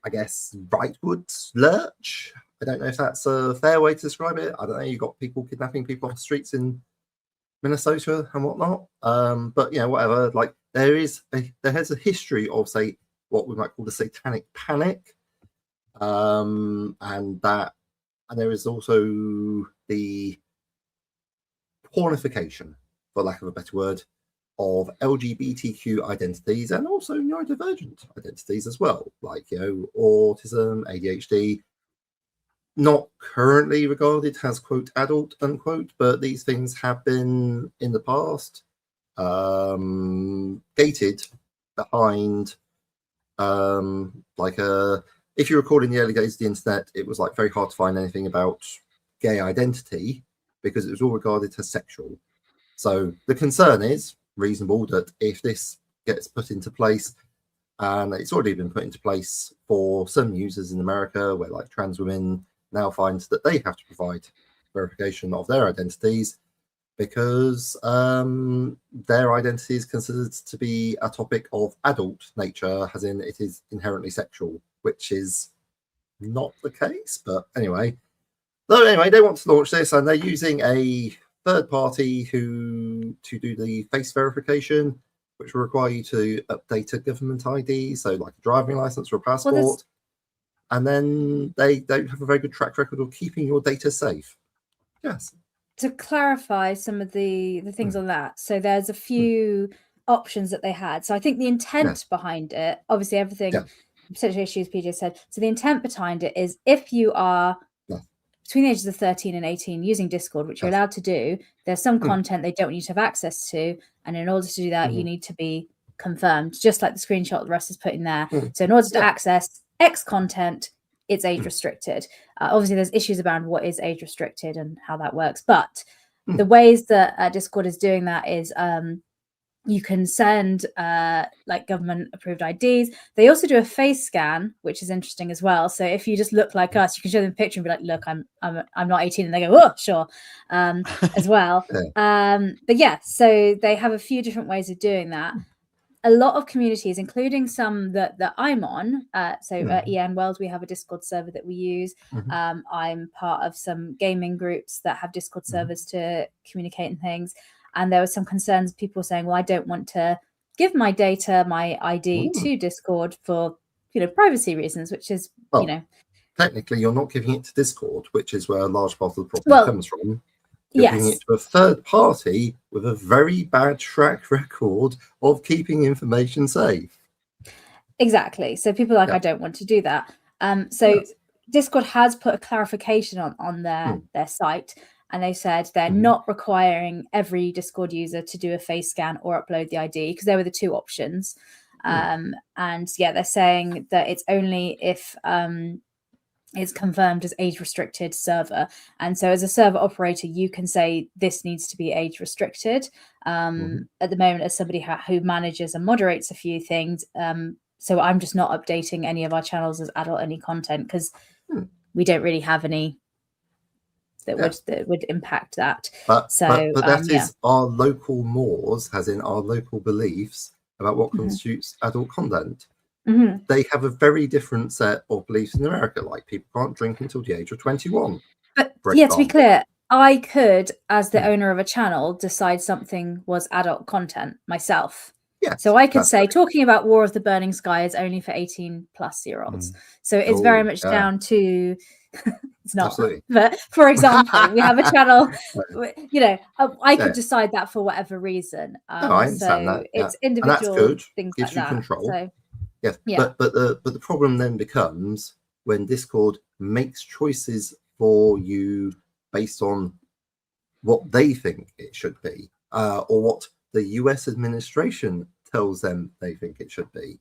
I guess, rightward lurch. I don't know if that's a fair way to describe it. I don't know. You got people kidnapping people off the streets in Minnesota and whatnot. But whatever. Like there has a history of, say, what we might call the satanic panic, and there is also the pornification, for lack of a better word, of LGBTQ identities and also neurodivergent identities as well, like, you know, autism, ADHD, not currently regarded as, quote, adult, unquote, but these things have been in the past gated behind, if you recall in the early days of the internet, it was like very hard to find anything about gay identity because it was all regarded as sexual. So the concern is reasonable that if this gets put into place, and it's already been put into place for some users in America, where like trans women now find that they have to provide verification of their identities because their identity is considered to be a topic of adult nature, as in it is inherently sexual, which is not the case. But anyway, they want to launch this, and they're using a third party to do the face verification, which will require you to update a government ID, so like a driving license or a passport. And then they don't have a very good track record of keeping your data safe. Yes. To clarify some of the things on that, so there's a few options that they had. So I think the intent behind it, obviously everything, potential issues PJ said, so the intent behind it is if you are between the ages of 13 and 18 using Discord, which you're allowed to do, there's some content they don't want you to have access to, and in order to do that you need to be confirmed, just like the screenshot the Russ is putting there. So in order to access X content, it's age restricted. Obviously there's issues around what is age restricted and how that works, but the ways that Discord is doing that is you can send like government approved IDs. They also do a face scan, which is interesting as well. So if you just look like us, you can show them a picture and be like, look, I'm not 18, and they go, oh, sure, as well. But yeah, so they have a few different ways of doing that. A lot of communities, including some that I'm on, EN World, we have a Discord server that we use. I'm part of some gaming groups that have Discord servers to communicate and things. And there were some concerns, people saying, well, I don't want to give my data, my ID to Discord for, privacy reasons, which is, Technically, you're not giving it to Discord, which is where a large part of the problem comes from. You're giving it to a third party with a very bad track record of keeping information safe. Exactly. So people are like, I don't want to do that. Discord has put a clarification on their site, and they said they're not requiring every Discord user to do a face scan or upload the ID, because there were the two options. And they're saying that it's only if it's confirmed as age restricted server. And so as a server operator, you can say this needs to be age restricted. At the moment, as somebody who manages and moderates a few things, so I'm just not updating any of our channels as adult only content, because we don't really have any that would impact that. But that is our local mores, as in our local beliefs about what constitutes adult content. They have a very different set of beliefs in America, like people can't drink until the age of 21. But to be clear, I could, as the owner of a channel, decide something was adult content myself. So I could say talking about War of the Burning Sky is only for 18+-year-olds. So it's very much down to it's not. Absolutely. But for example, we have a channel, I could decide that for whatever reason. I understand that. It's individual, and that's good. Things Gives like you that. Control. So, but the problem then becomes when Discord makes choices for you based on what they think it should be, or what the US administration tells them they think it should be.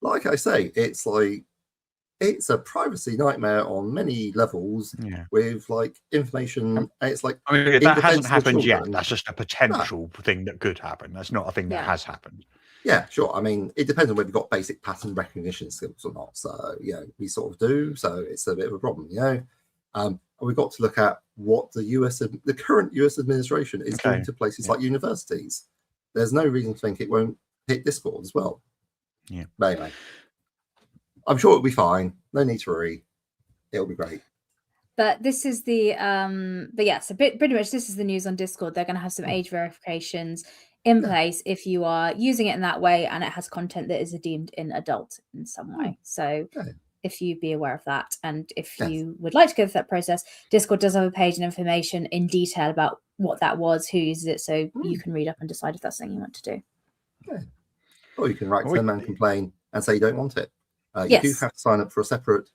Like I say, it's a privacy nightmare on many levels with information. It's like, that hasn't happened yet. That's just a potential thing that could happen. That's not a thing that has happened. Yeah, sure. I mean, it depends on whether you've got basic pattern recognition skills or not. So, we sort of do. So it's a bit of a problem, we've got to look at what the current US administration is doing to places like universities. There's no reason to think it won't hit Discord as well. Yeah. But anyway, I'm sure it'll be fine. No need to worry. It'll be great. But this is the so pretty much this is the news on Discord. They're going to have some age verifications in place if you are using it in that way and it has content that is deemed in adult in some way. So if you'd be aware of that. And if you would like to go through that process, Discord does have a page and information in detail about what that was, who uses it, so you can read up and decide if that's something you want to do. Or you can write to them and complain and say you don't want it. You do have to sign up for a separate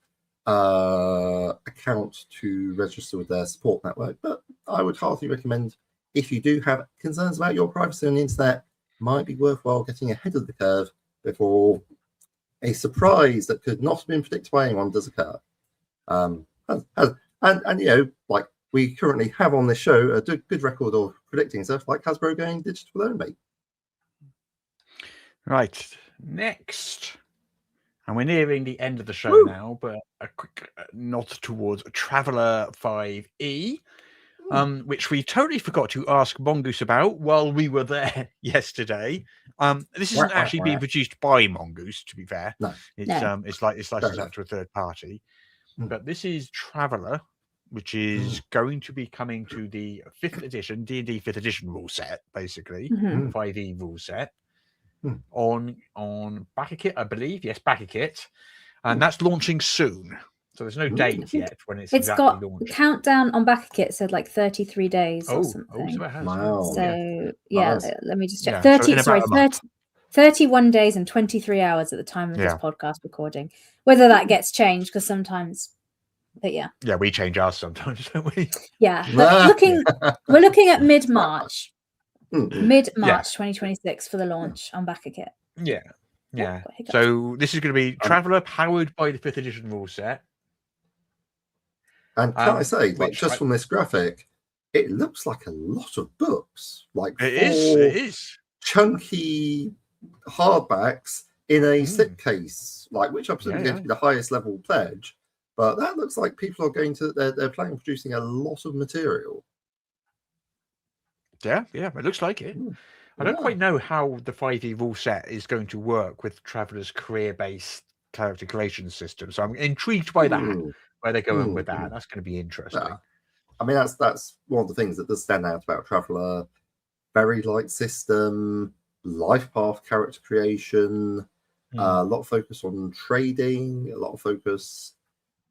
account to register with their support network, but I would heartily recommend, if you do have concerns about your privacy on the internet, might be worthwhile getting ahead of the curve before a surprise that could not have been predicted by anyone does occur. And you know, like we currently have on this show a good record of predicting stuff, like Hasbro going digital only. Right, next. And we're nearing the end of the show now, but a quick nod towards Traveller 5e, which we totally forgot to ask Mongoose about while we were there yesterday. This isn't actually being produced by Mongoose, to be fair. No. It's licensed out to a third party. But this is Traveller, which is going to be coming to the 5th edition, D&D 5th edition rule set, basically, 5e rule set. On backer kit, I believe. Yes, backer kit, and that's launching soon. So there's no date yet when it's exactly got launched. The countdown on backer kit said like 33 days or something. So it has. Wow. So let me just check. Yeah, 31 days and 23 hours at the time of this podcast recording. Whether that gets changed, because sometimes, but yeah, we change ours sometimes, don't we? Yeah, but we're looking at mid-March. Mid-March 2026 for the launch on backer kit. Yeah. So this is going to be Traveller powered by the 5th edition rule set. And can I say, like, just from this graphic, it looks like a lot of books. Like it is chunky hardbacks in a slipcase, like which I presume is going to be the highest level pledge. But that looks like people are going to they're planning on producing a lot of material. Yeah, it looks like it. I don't quite know how the 5e rule set is going to work with Traveller's career-based character creation system. So I'm intrigued by that, where they're going with that. That's going to be interesting. Yeah. I mean, that's one of the things that does stand out about Traveller. Very light system, life path character creation, a lot of focus on trading, a lot of focus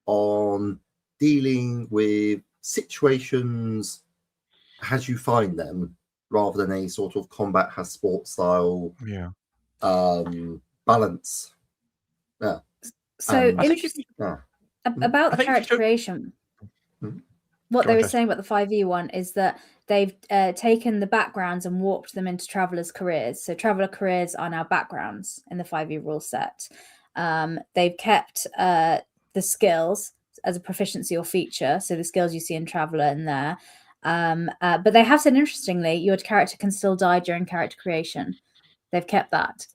on dealing with situations as you find them, rather than a sort of combat has sport style balance. Yeah. So interesting about the character creation. What they were saying about the 5e one is that they've taken the backgrounds and warped them into Traveller's careers. So Traveller careers are now backgrounds in the 5e rule set. They've kept the skills as a proficiency or feature. So the skills you see in Traveller in there. But they have said, interestingly, your character can still die during character creation. They've kept that.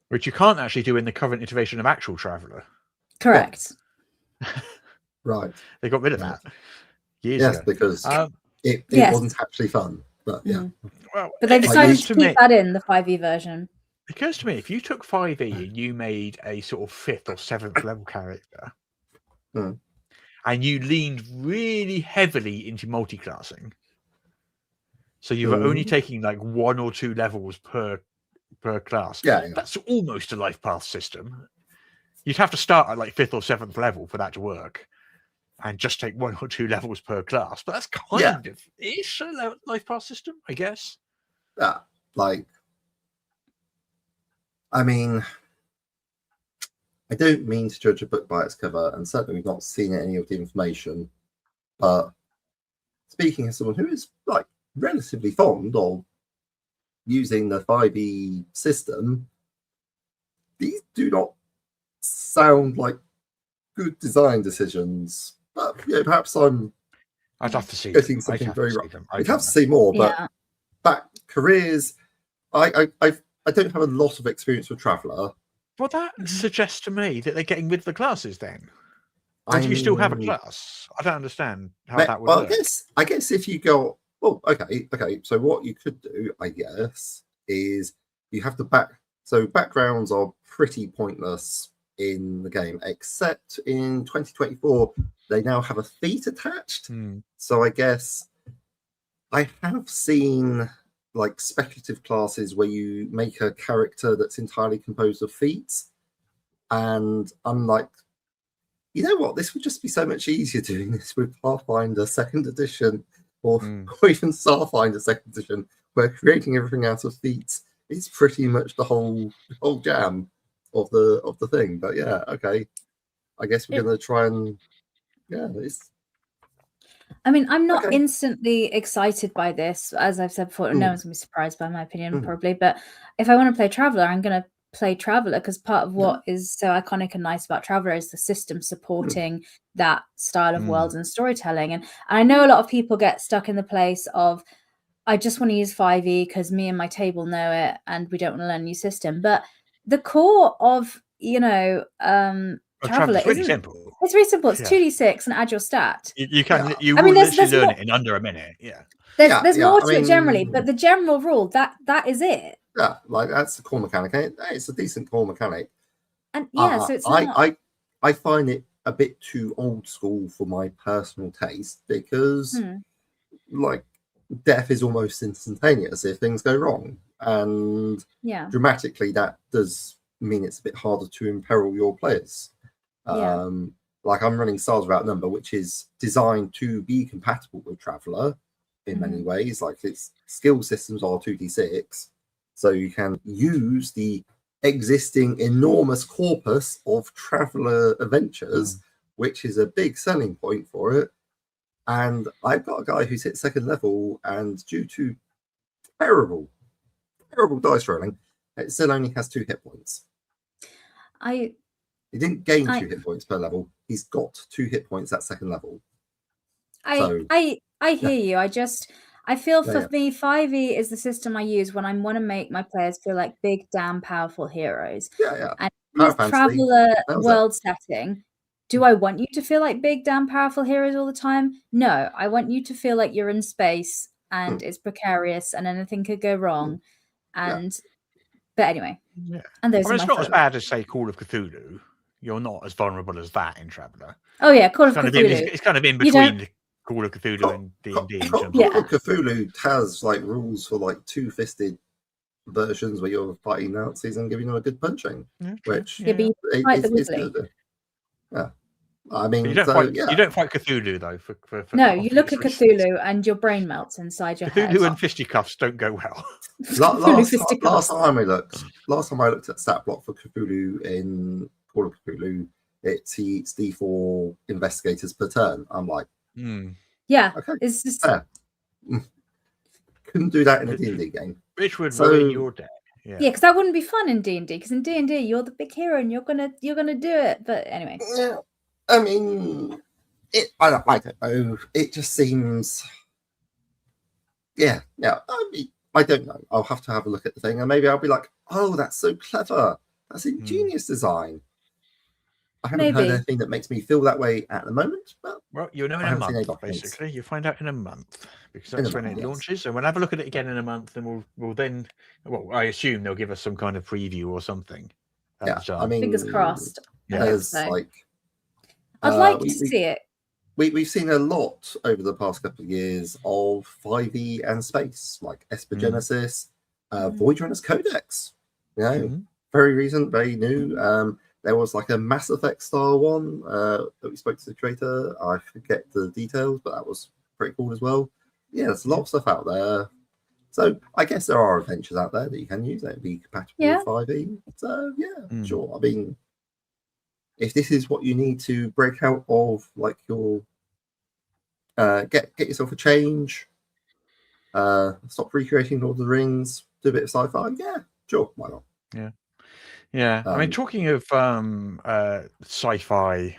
Which you can't actually do in the current iteration of actual Traveller. Correct. Right. They got rid of that. Years ago. Because it wasn't actually fun. But Well, but they decided to keep that in the 5e version. It occurs to me, if you took 5e and you made a sort of 5th or 7th level character, and you leaned really heavily into multi-classing, so you were only taking like 1 or 2 levels per class. That's almost a life path system. You'd have to start at like 5th or 7th level for that to work, and just take 1 or 2 levels per class. But that's kind of ish a life path system, I guess. I mean, I don't mean to judge a book by its cover, and certainly we've not seen any of the information. But speaking as someone who is like relatively fond of using the 5e system, these do not sound like good design decisions. But perhaps I'd have to see getting something very right. I'd have to see more, but back careers, I don't have a lot of experience with Traveller. Well, that suggests to me that they're getting rid of the classes then. Or do you still have a class? I don't understand how that would work. I guess if you go, okay. So what you could do, I guess, is you have to backgrounds are pretty pointless in the game, except in 2024 they now have a feat attached. So I guess I have seen like speculative classes where you make a character that's entirely composed of feats, and unlike you know what? This would just be so much easier doing this with Pathfinder 2nd edition or even Starfinder 2nd edition, where creating everything out of feats is pretty much the whole jam of the thing. But yeah, okay. I guess we're going to try and I mean, I'm not instantly excited by this. As I've said before, no one's going to be surprised by my opinion, probably. But if I want to play Traveller, I'm going to play Traveller because part of what is so iconic and nice about Traveller is the system supporting that style of worlds and storytelling. And I know a lot of people get stuck in the place of, I just want to use 5e because me and my table know it and we don't want to learn a new system. But the core of, Traveller is really simple. It's really simple. It's 2d6 and add your stat. You can will literally learn it in under a minute. Yeah. There's more to it generally, but the general rule that is it. Yeah, like that's the core mechanic. It's a decent core mechanic. And so it's I find it a bit too old school for my personal taste because like death is almost instantaneous if things go wrong. And dramatically that does mean it's a bit harder to imperil your players. Like I'm running Stars Without Number, which is designed to be compatible with Traveller in many ways. Like its skill systems are 2d6, so you can use the existing enormous corpus of Traveller adventures, which is a big selling point for it. And I've got a guy who's hit 2nd level, and due to terrible dice rolling, it still only has 2 hit points. He didn't gain 2 hit points per level. He's got 2 hit points at 2nd level. I hear you. I feel for me, 5e is the system I use when I want to make my players feel like big, damn powerful heroes. And in Traveller world setting, do I want you to feel like big, damn powerful heroes all the time? No, I want you to feel like you're in space and it's precarious and anything could go wrong. But anyway, and those it's not as bad as say Call of Cthulhu. You're not as vulnerable as that in Traveller. Oh yeah, Call of Cthulhu. It's kind of in between Call of Cthulhu and D&D. Call of Cthulhu has like rules for like 2-fisted versions where you're fighting Nazis and giving them a good punching, which is good. Yeah. I mean, you don't fight Cthulhu though. No, you look at Cthulhu and your brain melts inside your head. Cthulhu and fisticuffs don't go well. last time I looked at stat block for Cthulhu in Call of Cthulhu, he eats D4 investigators per turn. I'm like, okay, it's just couldn't do that in a D&D game. Which would ruin your day. Yeah, because that wouldn't be fun in D&D. Because in D&D, you're the big hero and you're gonna do it. But anyway, I mean, I don't know. It just seems, I don't know. I'll have to have a look at the thing, and maybe I'll be like, oh, that's so clever. That's ingenious design. I haven't heard anything that makes me feel that way at the moment. Well, you'll know in a month, basically. You find out in a month because that's when it launches. So we'll have a look at it again in a month, and we'll then. Well, I assume they'll give us some kind of preview or something. I mean, fingers crossed. There's I'd like to see it. We've seen a lot over the past couple of years of 5e and space, like Esper Genesis, Void Runner's Codex. Very recent, very new. There was like a Mass Effect style one that we spoke to the creator. I forget the details, but that was pretty cool as well. Yeah, there's a lot of stuff out there. So I guess there are adventures out there that you can use that would be compatible with 5e. So sure. I mean, if this is what you need to break out of, like your get yourself a change, stop recreating Lord of the Rings, do a bit of sci-fi. Yeah, sure, why not? Yeah. I mean, talking of sci-fi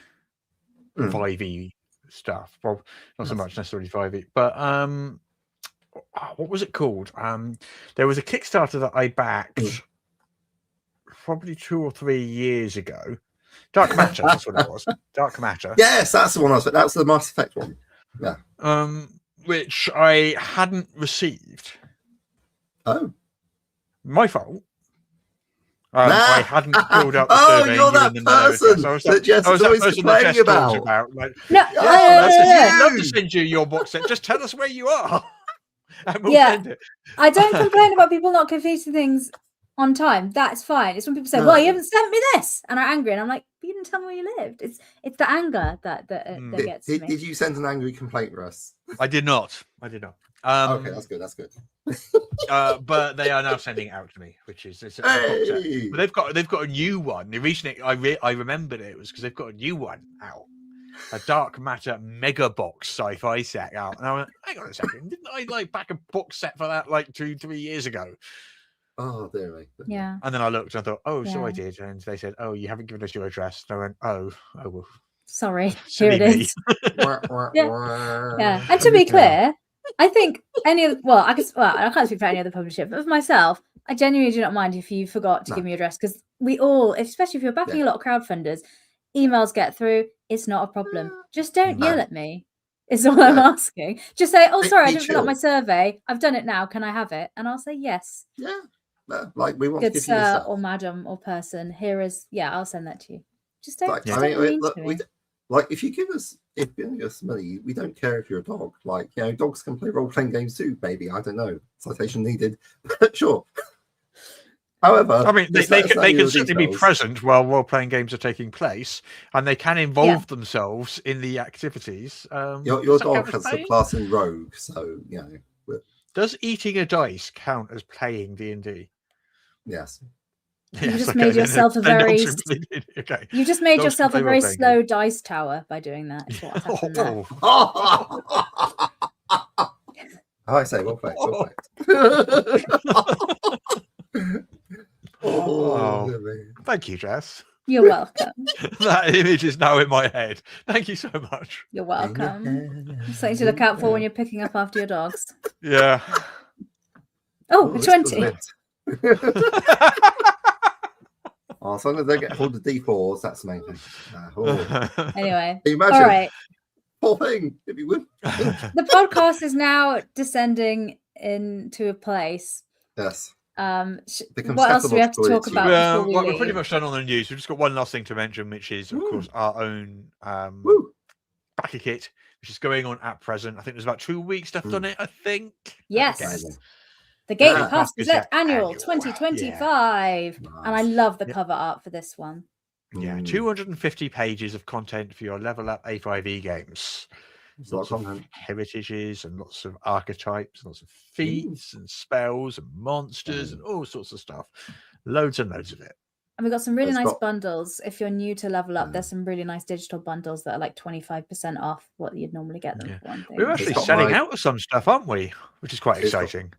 5e stuff, well, not so much necessarily 5e, but what was it called? There was a Kickstarter that I backed probably 2 or 3 years ago. Dark Matter, that's what it was. Dark Matter. Yes, that's the one I was. That's the Mass Effect one. Yeah. Which I hadn't received. Oh. My fault. I hadn't filled up the survey. You're that person that Jess is always complaining about. Like, I'd love to send you your box set. Just tell us where you are. And we'll send it. I don't complain about people not completing things on time, that's fine. It's when people say, No. "Well, you haven't sent me this," and are angry, and I'm like, "But you didn't tell me where you lived." It's the anger that gets me. Did you send an angry complaint, Russ? I did not. Okay, that's good. That's good. But they are now sending it out to me, which is it's a box set. But they've got a new one. The reason I remembered it was because they've got a new one out, a Dark Matter mega box sci-fi set out, and I went, hang on a second, didn't I like back a box set for that like 2-3 years ago? Oh, dear me. Yeah. And then I looked and I thought, oh, so I Yeah. did, and they said, oh, you haven't given us your address. And I went, oh well. Sorry, Silly here it me. is. Yeah. And to be clear, I think I can't speak for any other publisher, but for myself, I genuinely do not mind if you forgot to give me your address, because we all, especially if you're backing a lot of crowdfunders, emails get through. It's not a problem. Just don't yell at me. Is all I'm asking. Just say, oh, sorry, I didn't fill out my survey. I've done it now. Can I have it? And I'll say yes. Yeah. Like we want good to give you sir stuff. or madam or person. Here is, I'll send that to you. Just don't. Like, just I don't mean, mean look, to me. like if you give us money, we don't care if you're a dog. Like, dogs can play role-playing games too. Maybe, I don't know. Citation needed. But sure. However, I mean, they can certainly be present while role-playing games are taking place, and they can involve themselves in the activities. Your dog has a class in rogue, so Does eating a dice count as playing D&D? Yes. You just made yourself a very. Okay. You just made yourself a very slow dice tower by doing that. Is what happened there. I say, well played. Thank you, Jess. You're welcome. That image is now in my head. Thank you so much. You're welcome. Something to look out for when you're picking up after your dogs. Yeah. Oh, 20. As long as they get hold of D4s, that's the main thing. Anyway, imagine? All right. Poor thing, if you would. The podcast is now descending into a place. Yes. What else do we have to talk about before we leave? We're pretty much done on the news. We've just got one last thing to mention, which is, of course, our own backer kit, which is going on at present. I think there's about 2 weeks left on it, I think. Yes. The Gazette Gazette Annual 2025. Nice. And I love the cover art for this one. Yeah, 250 pages of content for your level up A5E games. Lots of heritages and lots of archetypes, lots of feats and spells and monsters and all sorts of stuff. Loads and loads of it. And we've got some really nice bundles. If you're new to Level Up, there's some really nice digital bundles that are like 25% off what you'd normally get them for. We're actually selling out of some stuff, aren't we? Which is quite exciting.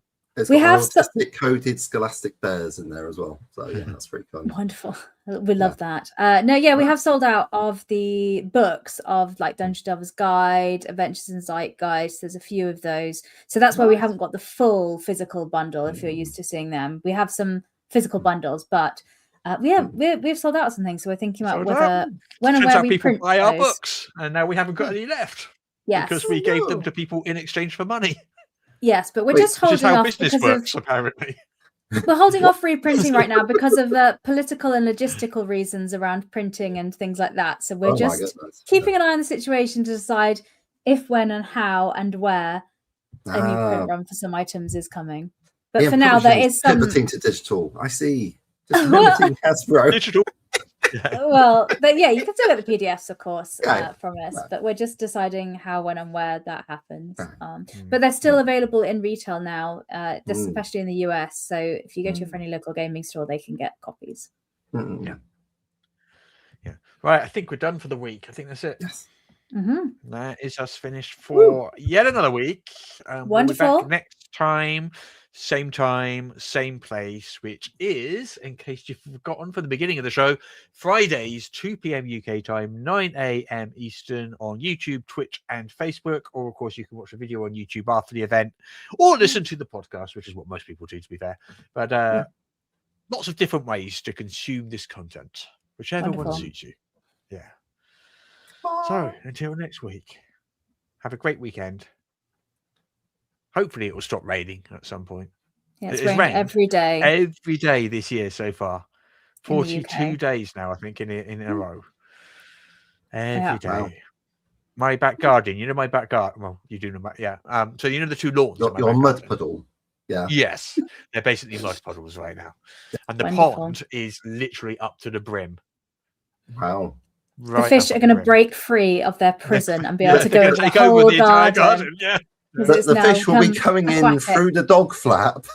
We have artistic-coded scholastic bears in there as well. So yeah, that's pretty fun. Wonderful. We love that. We have sold out of the books of like Dungeon Delver's Guide, Adventures in Zeitgeist. There's a few of those. So that's why we haven't got the full physical bundle if you're used to seeing them. We have some physical bundles, but we've sold out of some things. So we're thinking about whether when and where we print buy our books, and now we haven't got any left. Yes. Because we gave them to people in exchange for money. Yes, but we're just holding off business works, apparently. We're holding off reprinting right now because of political and logistical reasons around printing and things like that. So we're just keeping an eye on the situation to decide if, when, and how, and where a new print run for some items is coming. But for now, there is some pivoting to digital. I see. Just pivoting Hasbro. Digital. Well, but you can still get the PDFs, of course, from us. But we're just deciding how, when, and where that happens. But they're still available in retail now, especially in the US. So if you go to your friendly local gaming store, they can get copies. Yeah. Right. I think we're done for the week. I think that's it. Yes. That is us finished for yet another week. Wonderful. We'll be back next time, same place, which is, in case you've forgotten from the beginning of the show, Fridays, 2 p.m. UK time, 9 a.m. Eastern on YouTube, Twitch, and Facebook. Or, of course, you can watch a video on YouTube after the event or listen to the podcast, which is what most people do, to be fair. But lots of different ways to consume this content, whichever one suits you. Yeah. So, until next week, have a great weekend. Hopefully, it will stop raining at some point. Yeah, it's rained every day. Every day this year so far. 42 days now, I think, in a row. Every day. Wow. My back garden. You know my back garden? Well, you do know my... Yeah. So, you know the two lawns? Your mud puddle. Yeah. Yes, they're basically mud puddles right now, and the Wonderful. pond is literally up to the brim. Wow. The fish are going to break free of their prison and be able to go into the take over whole the entire garden. garden. Yeah, The fish will be coming in through the dog flap,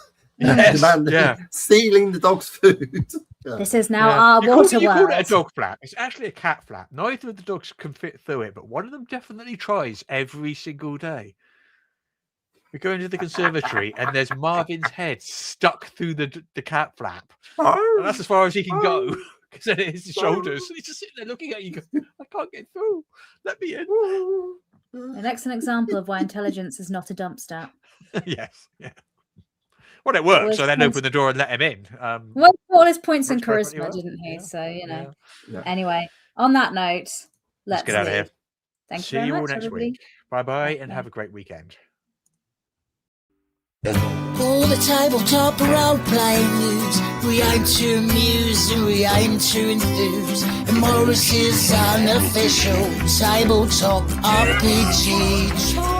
stealing the dog's food. This is now our water You call it a world. dog flap. It's actually a cat flap. Neither of the dogs can fit through it, but one of them definitely tries every single day. We go into the conservatory and there's Marvin's head stuck through the cat flap. And that's as far as he can go because then it hits his shoulders. And he's just sitting there looking at you going, I can't get through. Let me in. An excellent example of why intelligence is not a dump stat. Yes. Yeah. Well, it worked. So then open the door and let him in. Well, all his points and perfectly charisma, well. didn't he? Yeah. So, you know. Yeah. Anyway, on that note, let's get out of here. Thank See you very you all much, next everybody. week. Bye-bye and have a great weekend. All the tabletop role-playing news. We aim to amuse and we aim to enthuse. And Morrus is unofficial tabletop RPG.